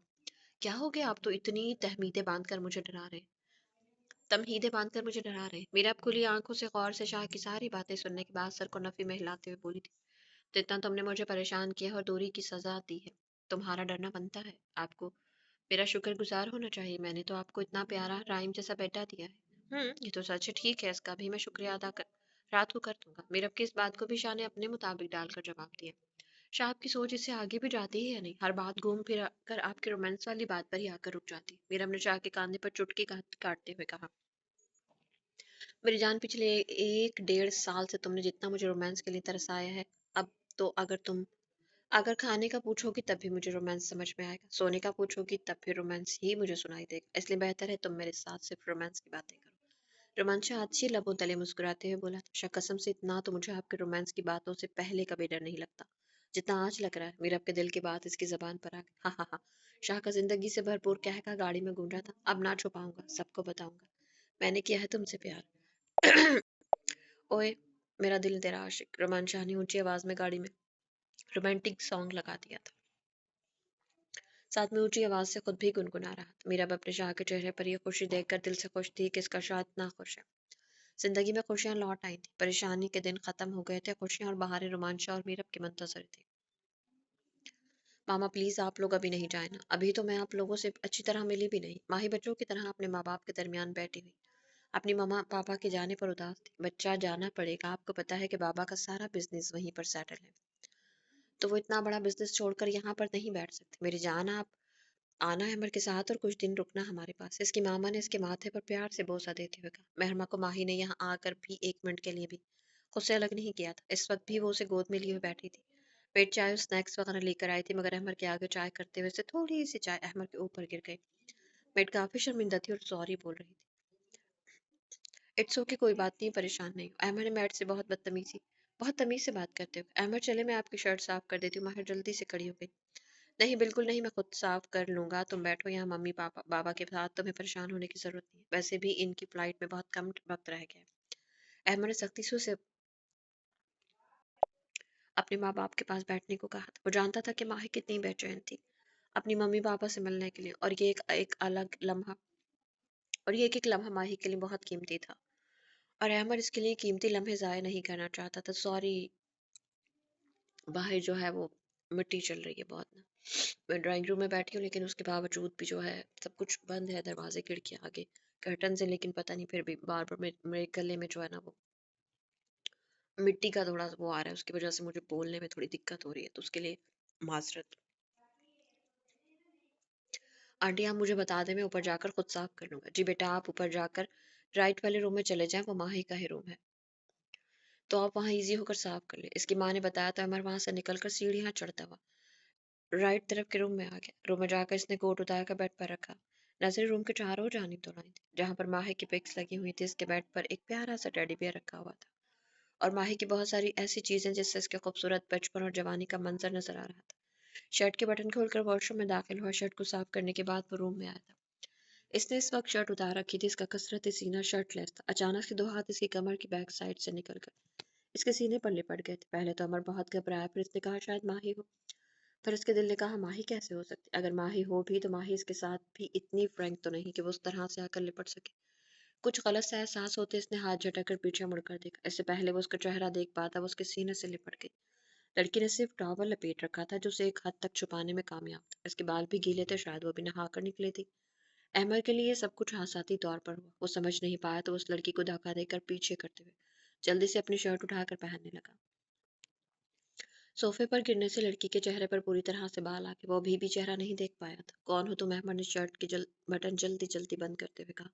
A: क्या हो गया? आप तो इतनी तहमीदें बांध कर मुझे डरा रहे तमहीदें बांध कर मुझे डरा रहे। मीरा खुली आंखों से गौर से शाह की सारी बातें सुनने के बाद सर को नफी में हिलाते हुए बोली थी, जितना तुमने मुझे परेशान किया और दूरी की सजा दी है, तुम्हारा डरना बनता है। आपको मेरा शुक्रगुजार होना चाहिए। मैंने तो आपको इतना प्यारा राइम जैसा बेटा दिया है। ये तो सच है, ठीक है, इसका भी मैं शुक्रिया अदा कर रात को कर दूंगा। मीरब की इस बात को भी शाह ने अपने मुताबिक डालकर जवाब दिया। शाह, आपकी सोच इससे आगे भी जाती है या नहीं? हर बात घूम फिर कर आपके रोमांस वाली बात पर ही आकर रुक जाती। मीरब ने शाह के कांधे पर चुटकी काटते हुए कहा, मेरी जान, पिछले 1 डेढ़ साल से तुमने जितना मुझे रोमांस के लिए तरसाया है, अब तो अगर खाने का पूछोगी तब भी मुझे रोमांस समझ में आएगा, सोने का पूछोगी तब भी रोमांस ही मुझे सुनाई देगा। इसलिए बेहतर है तुम मेरे साथ सिर्फ रोमांस की बातें करो। रोमांच अच्छी लबों तले मुस्कुराते हुए बोला, शाह कसम से इतना तो मुझे आपके रोमांस की बातों से पहले कभी डर नहीं लगता जितना आज लग रहा है। मेरे आपके दिल की बात इसकी जबान पर आ गई। हा हा हा। शाह का जिंदगी से भरपूर कहका गाड़ी में गूंजा था। अब ना छुपाऊंगा, सबको बताऊंगा, मैंने किया है तुमसे प्यार। ओए मेरा दिल तेरा आशिक। रोमान शाह ने ऊंची आवाज में गाड़ी में रोमांटिक सॉन्ग लगा दिया था, साथ में ऊंची आवाज से खुद भी गुनगुना रहा था। मीरा अपने शाह के चेहरे पर यह खुशी देखकर दिल से खुश थी कि इसका शाह इतना खुश है। जिंदगी में खुशियां लौट आई थी, परेशानी के दिन खत्म हो गए थे। खुशियां और बहारें रोमांचा और मीरब की मुंतजर थी। मामा प्लीज आप लोग अभी नहीं जाए ना, अभी तो मैं आप लोगों से अच्छी तरह मिली भी नहीं। माही बच्चों की तरह अपने माँ बाप के दरमियान बैठी हुई अपनी मम्मा पापा के जाने पर उदास थी। बच्चा जाना पड़ेगा, आपको पता है कि बाबा का सारा बिजनेस वहीं पर सेटल है, तो वो इतना बड़ा बिजनेस छोड़कर यहाँ पर नहीं बैठ सकते। मेरी जान, आप आना है अमर के साथ और कुछ दिन रुकना हमारे पास। इसकी मामा ने इसके माथे पर प्यार से बोसा देते हुए कहा। मेहरमा को माही ने यहाँ आकर भी 1 मिनट के लिए भी खुद से अलग नहीं किया था। इस वक्त भी वो उसे गोद में लिए हुए बैठी थी। पेट चाय और स्नैक्स वगैरह लेकर आई थी, मगर अहमद के आगे चाय करते हुए से थोड़ी सी चाय अहमद के ऊपर गिर गई। मेट काफी शर्मिंदा थी और सॉरी बोल रही थी। इट्स ओके, कोई बात नहीं, परेशान नहीं हो। अहमद ने मैट से बहुत तमीज से बात करते हुए, अहमद चले मैं आपकी शर्ट साफ कर देती हूँ। माहिर जल्दी से खड़ी हो गई। नहीं, बिल्कुल नहीं, मैं खुद साफ कर लूंगा, तुम बैठो यहाँ मम्मी पापा बाबा के साथ, तुम्हें परेशान होने की जरूरत नहीं है। वैसे भी इनकी फ्लाइट में बहुत कम वक्त रह गया है। अहमद ने सख्ती से उसे अपने माँ बाप के पास बैठने को कहा था। वो जानता था कि माही कितनी बेचैन थी अपनी मम्मी पापा से मिलने के लिए, और ये एक एक लम्हा माही के लिए बहुत कीमती था और अहमद इसके लिए कीमती लम्हे जाया नहीं करना चाहता था। सॉरी, बाहर जो है वो मिट्टी चल रही है बहुत ना। मैं ड्राइंग रूम में बैठी हूँ लेकिन उसके बावजूद भी जो है सब कुछ बंद है, दरवाजे खिड़कियाँ आगे कर्टन से, लेकिन पता नहीं फिर भी बार बार मेरे गले में जो है ना वो मिट्टी का थोड़ा वो आ रहा है, उसकी वजह से मुझे बोलने में थोड़ी दिक्कत हो रही है, तो उसके लिए माजरत। आंटी आप मुझे बता दें, मैं ऊपर जाकर खुद साफ कर लूंगा। जी बेटा, आप ऊपर जाकर राइट वाले रूम में चले जाएं, वो माही का ही रूम है, तो आप वहाँ इजी होकर साफ कर ले। इसकी माँ ने बताया तो अमर वहां से निकलकर सीढ़ियाँ चढ़ता हुआ राइट तरफ के रूम में आ गया। रूम में जाकर इसने कोट उतार कर बेड पर रखा। नजर रूम के चारों जानिब दौड़ाई थी। जहां पर माही की पिक्स लगी हुई थी, इसके बेड पर एक प्यारा सा टेडी बियर रखा हुआ था, और माही की बहुत सारी ऐसी चीजें जिससे इसके खूबसूरत बचपन और जवानी का मंजर नजर आ रहा था। शर्ट के बटन खोलकर वॉशरूम में दाखिल हुआ। शर्ट को साफ करने के बाद वो रूम में आया था। इसने इस वक्त शर्ट उतार रखी थी। इसका कसरती सीना शर्टलेस था। अचानक से दो हाथ इसकी कमर की बैक साइड से निकलकर इसके सीने पर लिपट गए थे। पहले तो अमर बहुत घबराया, फिर इसने कहा शायद माही हो। फिर उसके दिल ने कहा माही कैसे हो सकती, अगर माही हो भी तो माही इसके साथ भी इतनी फ्रैंक तो नहीं कि वो उस तरह से आकर लिपट सके। कुछ गलत सा एहसास होते इसने हाथ झटक कर पीछे मुड़कर देखा। इससे पहले वो उसका चेहरा देख पाता, वो उसके सीने से लिपट गई। लड़की ने सिर्फ टॉवल लपेट रखा था, जो उसे एक हद तक छुपाने में कामयाब था। इसके बाल भी गीले थे, शायद वो भी नहा कर निकले थे। अहमद के लिए ये सब कुछ आसाती तौर पर हुआ। वो समझ नहीं पाया तो उस लड़की को धक्का देकर पीछे करते हुए जल्दी से अपनी शर्ट उठाकर पहनने लगा। सोफे पर गिरने से लड़की के चेहरे पर पूरी तरह से बाल आ गए। वो अभी भी चेहरा नहीं देख पाया था। कौन हो तुम? अहमद ने शर्ट की बटन जल्दी जल्दी बंद करते हुए कहा।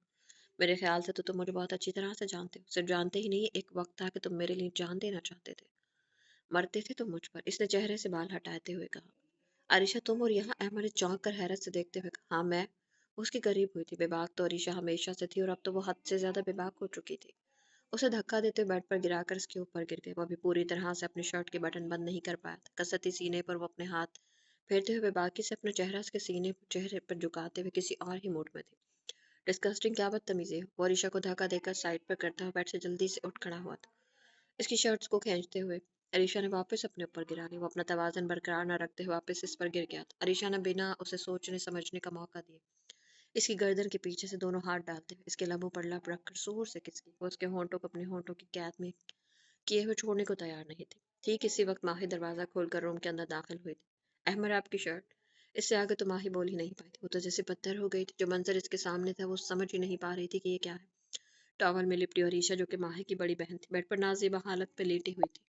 A: मेरे ख्याल से तो तुम मुझे बहुत अच्छी तरह से जानते हो। सिर्फ जानते ही नहीं, एक वक्त था कि तुम मेरे लिए जान देना चाहते थे। मरते थे तुम मुझ पर। इसने चेहरे से बाल हटाते हुए कहा। अरीशा तुम? और यहाँ? अहमद ने चौंक कर हैरत से देखते हुए कहा। हाँ मैं। वो उसके करीब हुई थी। बेबाक तो अरीशा हमेशा से थी, और अब तो वो हद से ज्यादा बेबाक हो चुकी थी। उसे धक्का देते बेड पर गिराकर उसके ऊपर गिर गए। वो अभी पूरी तरह से अपनी शर्ट के बटन बंद नहीं कर पाया था। कसरती सीने पर वो अपने हाथ फेरते हुए बाकी से अपना चेहरा उसके चेहरे पर झुकाते हुए किसी और ही मूड में थे। डिस्कस्टिंग, क्या बदतमीजी है। वो अरीशा को धक्का देकर साइड पर करता हुआ बेड से जल्दी से उठ खड़ा हुआ था, इसकी शर्ट्स को खींचते हुए। अरीशा ने वापस अपने ऊपर गिरा ली। वो अपना तवाज़ुन बरकरार न रखते हुए वापस इस पर गिर गया था। अरीशा ने बिना उसे सोचने समझने का मौका दिया इसकी गर्दन के पीछे से दोनों हाथ डालते हुए इसके लबों पर लब रखकर जोर से किसकी। वो उसके होंठों को अपने होंठों की कैद में किए हुए छोड़ने को तैयार नहीं थी। ठीक इसी वक्त माही दरवाजा खोलकर रूम के अंदर दाखिल हुई थी। अहमद आपकी शर्ट। इससे आगे तो माही बोल ही नहीं पाई थी। वो तो जैसे पत्थर हो गई थी। जो मंजर इसके सामने था वो समझ ही नहीं पा रही थी कि ये क्या है। टॉवल में लिपटी और ईशा, जो कि माही की बड़ी बहन थी, बेड पर नाजीबा हालत पे लेटी हुई थी।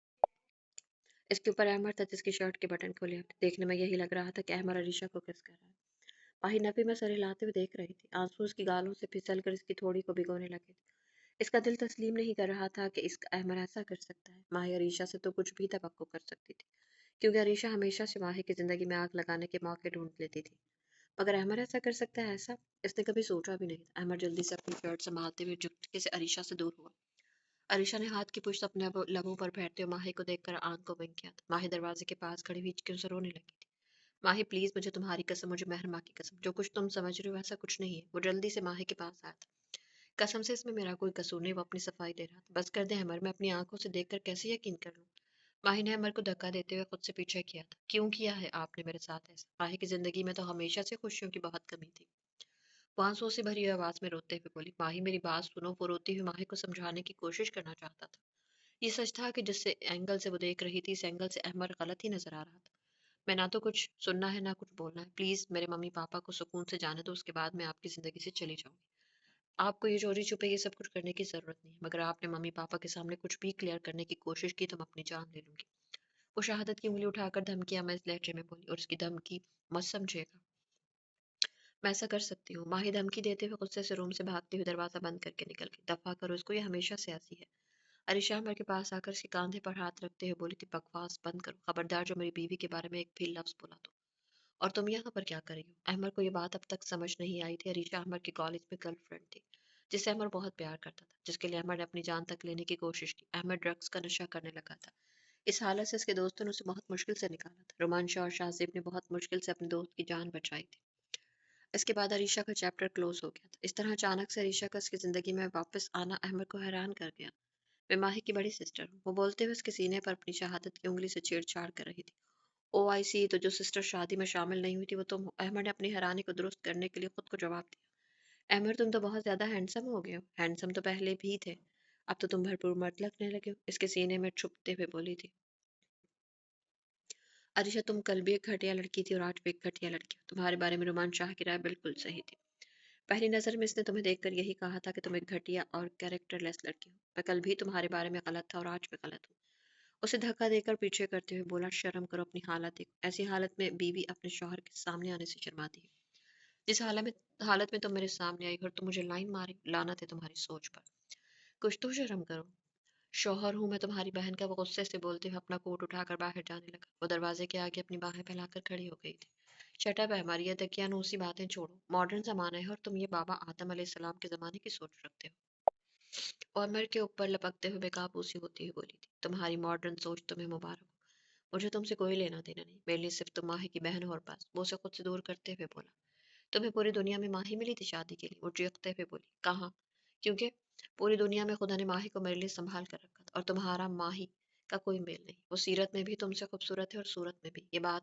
A: इसके ऊपर अहमद था, जिसकी शर्ट के बटन खोले हुए थे। देखने में यही लग रहा था कि अहमद अरीशा को किस कर रहा है। माही नफी में सर हिलाते हुए देख रही थी। आंसू उसकी गालों से फिसल कर इसकी थोड़ी को भिगोने लगे थे। इसका दिल तस्लीम नहीं कर रहा था कि इसका अहमद ऐसा कर सकता है। माही अरीशा से तो कुछ भी तवक्को कर सकती थी, क्योंकि अरीशा हमेशा से माही की जिंदगी में आग लगाने के मौके ढूंढ लेती थी। मगर अहमद ऐसा कर सकता है, ऐसा इसने कभी सोचा भी नहीं था। अहमद जल्दी से अपनी शर्ट संभालते हुए झुकने से अरीशा से दूर हुआ। अरीशा ने हाथ की पुश्त अपने लबों पर फेरते हुए माही को देखकर आंख को विंक किया था। माही दरवाजे के पास खड़ी हुई हिचकियों से रोने लगी थी। माही प्लीज, मुझे तुम्हारी कसम, मुझे मेहर माँ की कसम, जो कुछ तुम समझ रहे हो ऐसा कुछ नहीं है। वो जल्दी से माही के पास आया था। कसम से इसमें मेरा कोई कसूर नहीं। वो अपनी सफाई दे रहा था। बस कर दे अमर, मैं अपनी आंखों से देखकर कैसे यकीन कर लूं। माही ने अमर को धक्का देते हुए खुद से पीछे किया था। क्यों किया है आपने मेरे साथ ऐसा? माही की जिंदगी में तो हमेशा से खुशियों की बहुत कमी थी। वो आंसुओं से भरी हुई आवाज में रोते हुए बोली। माही मेरी बात सुनो। वो रोती हुई माही को समझाने की कोशिश करना चाहता था। ये सच था कि जिस एंगल से वो देख रही थी, इस एंगल से अहमद गलत ही नजर आ रहा था। मैं ना तो कुछ सुनना है ना कुछ बोलना है। प्लीज मेरे मम्मी पापा को सुकून से जाने दो, उसके बाद मैं आपकी जिंदगी से चली जाऊंगी। आपको ये चोरी छुपे ये सब कुछ करने की जरूरत नहीं है, मगर आपने मम्मी पापा के सामने कुछ भी क्लियर करने की कोशिश की तो मैं अपनी जान ले लूंगी। वो शहादत की उंगली उठाकर धमकियां मैं इस लहजे में बोली, और उसकी धमकी मत समझेगा। मैं ऐसा कर सकती हूँ। माही धमकी देते हुए गुस्से से रूम से भागते हुए दरवाजा बंद करके निकल गई। दफा करो इसको, ये हमेशा से ऐसी है। अरीशा अमर के पास आकर उसके कंधे पर हाथ रखते हुए बोली थी। बकवास बंद करो, खबरदार जो मेरी बीवी के बारे में एक भी लफ्ज बोला तो। और तुम यहाँ पर क्या कर रही हो? अहमद को ये बात अब तक समझ नहीं आई थी। अरीशा अहमद की कॉलेज में गर्लफ्रेंड थी, जिसे अहमद बहुत प्यार करता था, जिसके लिए अहमद ने अपनी जान तक लेने की कोशिश की। अहमद ड्रग्स का नशा करने लगा था। इस हालत से उसके दोस्तों ने उसे बहुत मुश्किल से निकाला था। रोमांशा और शाहजेब ने बहुत मुश्किल से अपने दोस्त की जान बचाई थी। इसके बाद अरीशा का चैप्टर क्लोज हो गया था। इस तरह अचानक से अरीशा का उसकी जिंदगी में वापस आना अहमद को हैरान कर गया। मैं माही की बड़ी सिस्टर हूँ। वो बोलते हुए उसके सीने पर अपनी शहादत की उंगली से छेड़छाड़ कर रही थी। ओ आई सी, तो जो सिस्टर शादी में शामिल नहीं हुई थी वो तुम हो। अहमद ने अपनी हैरानी को दुरुस्त करने के लिए खुद को जवाब दिया। अहमद तुम तो बहुत ज्यादा हैंडसम हो गए हो। हैंडसम तो पहले भी थे, अब तो तुम भरपूर मर्द लगने लगे हो, इसके सीने में छुपते हुए बोली थी अरीशा। तुम कल भी एक घटिया लड़की थी और आज भी एक घटिया लड़की हो। तुम्हारे बारे में रुमान शाह की राय बिल्कुल सही थी। पहली नजर में इसने तुम्हें देखकर यही कहा था कि तुम एक घटिया और कैरेक्टरलेस लड़की हो। मैं कल भी तुम्हारे बारे में गलत था और आज भी गलत हूँ। उसे धक्का देकर पीछे करते हुए बोला। शर्म करो, अपनी हालत देखो। ऐसी हालत में बीवी अपने शौहर के सामने आने से शर्माती है। حالت میں تم میرے سامنے آئی اور تم مجھے لائن ماری، لعنت ہے تمہاری سوچ پر۔ کچھ تو شرم کرو۔ شوہر ہوں میں تمہاری بہن کا، وہ غصے سے بولتے ہوئے اپنا کوٹ اٹھا کر باہر جانے لگا۔ وہ دروازے کے آگے اپنی باہیں پھیلا کر کھڑی ہو گئی تھی۔ شٹ اپ ہے ہماری یہ دقیانوسی باتیں چھوڑو، ماڈرن زمانہ ہے اور تم یہ بابا آدم علیہ السلام کے زمانے کی سوچ رکھتے ہو۔ عمر کے اوپر لپکتے ہوئے بے قابو سی ہوتی ہوئی بولی تھی، تمہاری ماڈرن سوچ تمہیں مبارک ہو، مجھے تم سے کوئی لینا دینا نہیں، میرے لیے صرف تم ماہی کی بہن ہو اور بس۔ وہ اسے خود سے دور کرتے ہوئے بولا، تمہیں پوری دنیا میں ماہی ملی تھی شادی کے لیے؟ وہ چیختے ہوئے بولی، کہاں؟ کیونکہ پوری دنیا میں خدا نے ماہی کو میرے لیے سنبھال کر رکھا تھا اور تمہارا ماہی کا کوئی میل نہیں، وہ سیرت میں بھی تم سے خوبصورت ہے اور صورت میں بھی۔ یہ بات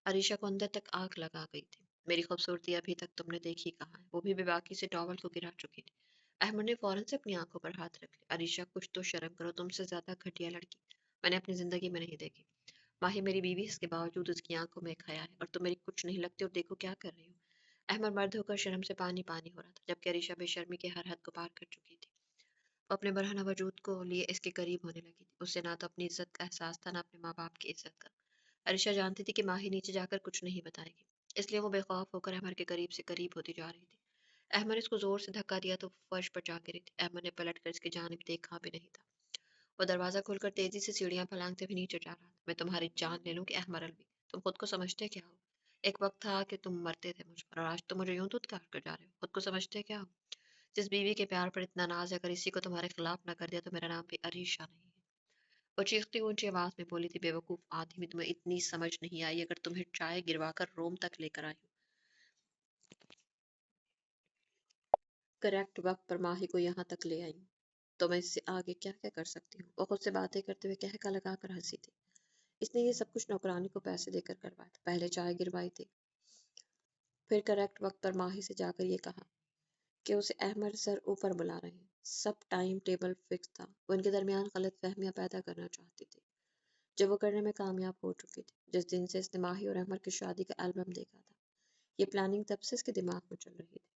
A: عریشہ کو اندر تک آگ لگا گئی تھی۔ میری خوبصورتی ابھی تک تم نے دیکھی کہاں ہے؟ وہ بھی بے باکی سے ٹاول کو گرا چکی تھی۔ احمد نے فوراً سے اپنی آنکھوں پر ہاتھ رکھ لیا۔ عریشہ کچھ تو شرم کرو، تم سے زیادہ گھٹیا لڑکی میں نے اپنی زندگی میں نہیں دیکھی۔ ماہی میری بیوی، اس کے باوجود اس کی آنکھوں میں ایک حیا ہے، اور تم میری کچھ نہیں لگتی، اور دیکھو کیا کر رہی ہو۔ احمد مرد ہو کر شرم سے پانی پانی ہو رہا تھا، جبکہ عریشہ بے شرمی کے ہر حد کو پار کر چکی تھی۔ وہ اپنے برہنہ وجود کو لیے اس کے قریب ہونے لگی تھی۔ اسے نہ تو اپنی عزت کا احساس تھا، نہ اپنے ماں باپ کی عزت کا۔ عریشہ جانتی تھی کہ ماہی نیچے جا کر کچھ نہیں بتائے گی، اس لیے وہ بے خوف ہو کر احمد کے قریب سے قریب ہوتی جا رہی تھی۔ احمد نے اس کو زور سے دھکا دیا تو وہ فرش پر جا گری تھی۔ احمد نے پلٹ کر اس کی جانب دیکھا بھی نہیں تھا۔ وہ دروازہ کھول کر تیزی سے سیڑھیاں پھلانگتے ہوئے نیچے جا رہا تھا۔ میں تمہاری جان لے لوں کہ احمد الوی، تم خود کو سمجھتے کیا ہو؟ ایک وقت تھا کہ تم مرتے تھے مجھ پر، اور آج تم مجھے یوں دھتکار کر جا رہے ہو۔ خود کو سمجھتے کیا ہو؟ جس بیوی کے پیار پر اتنا ناز ہے، اگر اسی کو تمہارے خلاف نہ کر دیا تو میرا نام بھی عریشہ نہیں ہے۔ وہ چیختی اونچی آواز میں بولی تھی، بے وقوف آدمی، تمہیں اتنی سمجھ نہیں آئی؟ اگر تمہیں چائے گروا کر روم تک لے کر آئی ہوں، کریکٹ وقت پر ماہی کو یہاں تک لے آئی ہوں، تو میں اس سے آگے کیا کیا کر سکتی ہوں؟ وہ خود سے باتیں کرتے ہوئے کہکا لگا کر ہنسی تھی۔ اس نے یہ سب کچھ نوکرانی کو پیسے دے کر کروایا تھا، پہلے چائے گروائی تھی، پھر کریکٹ وقت پر ماہی سے جا کر یہ کہا کہ اسے احمد سر اوپر بلا رہے ہیں۔ سب ٹائم ٹیبل فکس تھا، وہ ان کے درمیان غلط فہمیاں پیدا کرنا چاہتی تھی جو وہ کرنے میں کامیاب ہو چکی تھی۔ جس دن سے اس نے ماہی اور احمد کی شادی کا البم دیکھا تھا، یہ پلاننگ تب سے اس کے دماغ میں چل رہی تھی۔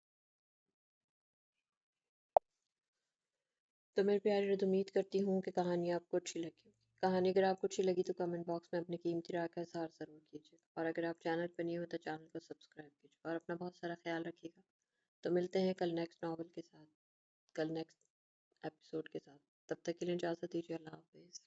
A: تو میرے پیارے رد، امید کرتی ہوں کہ کہانی آپ کو اچھی لگی ہوگی۔ کہانی اگر آپ کو اچھی لگی تو کمنٹ باکس میں اپنی قیمتی رائے کا اظہار ضرور کیجیے، اور اگر آپ چینل پر نہیں ہو تو چینل کو سبسکرائب کیجیے، اور اپنا بہت سارا خیال رکھیے گا۔ تو ملتے ہیں کل نیکسٹ ناول کے ساتھ، کل نیکسٹ ایپیسوڈ کے ساتھ۔ تب تک کے لیے اجازت دیجیے، اللہ حافظ۔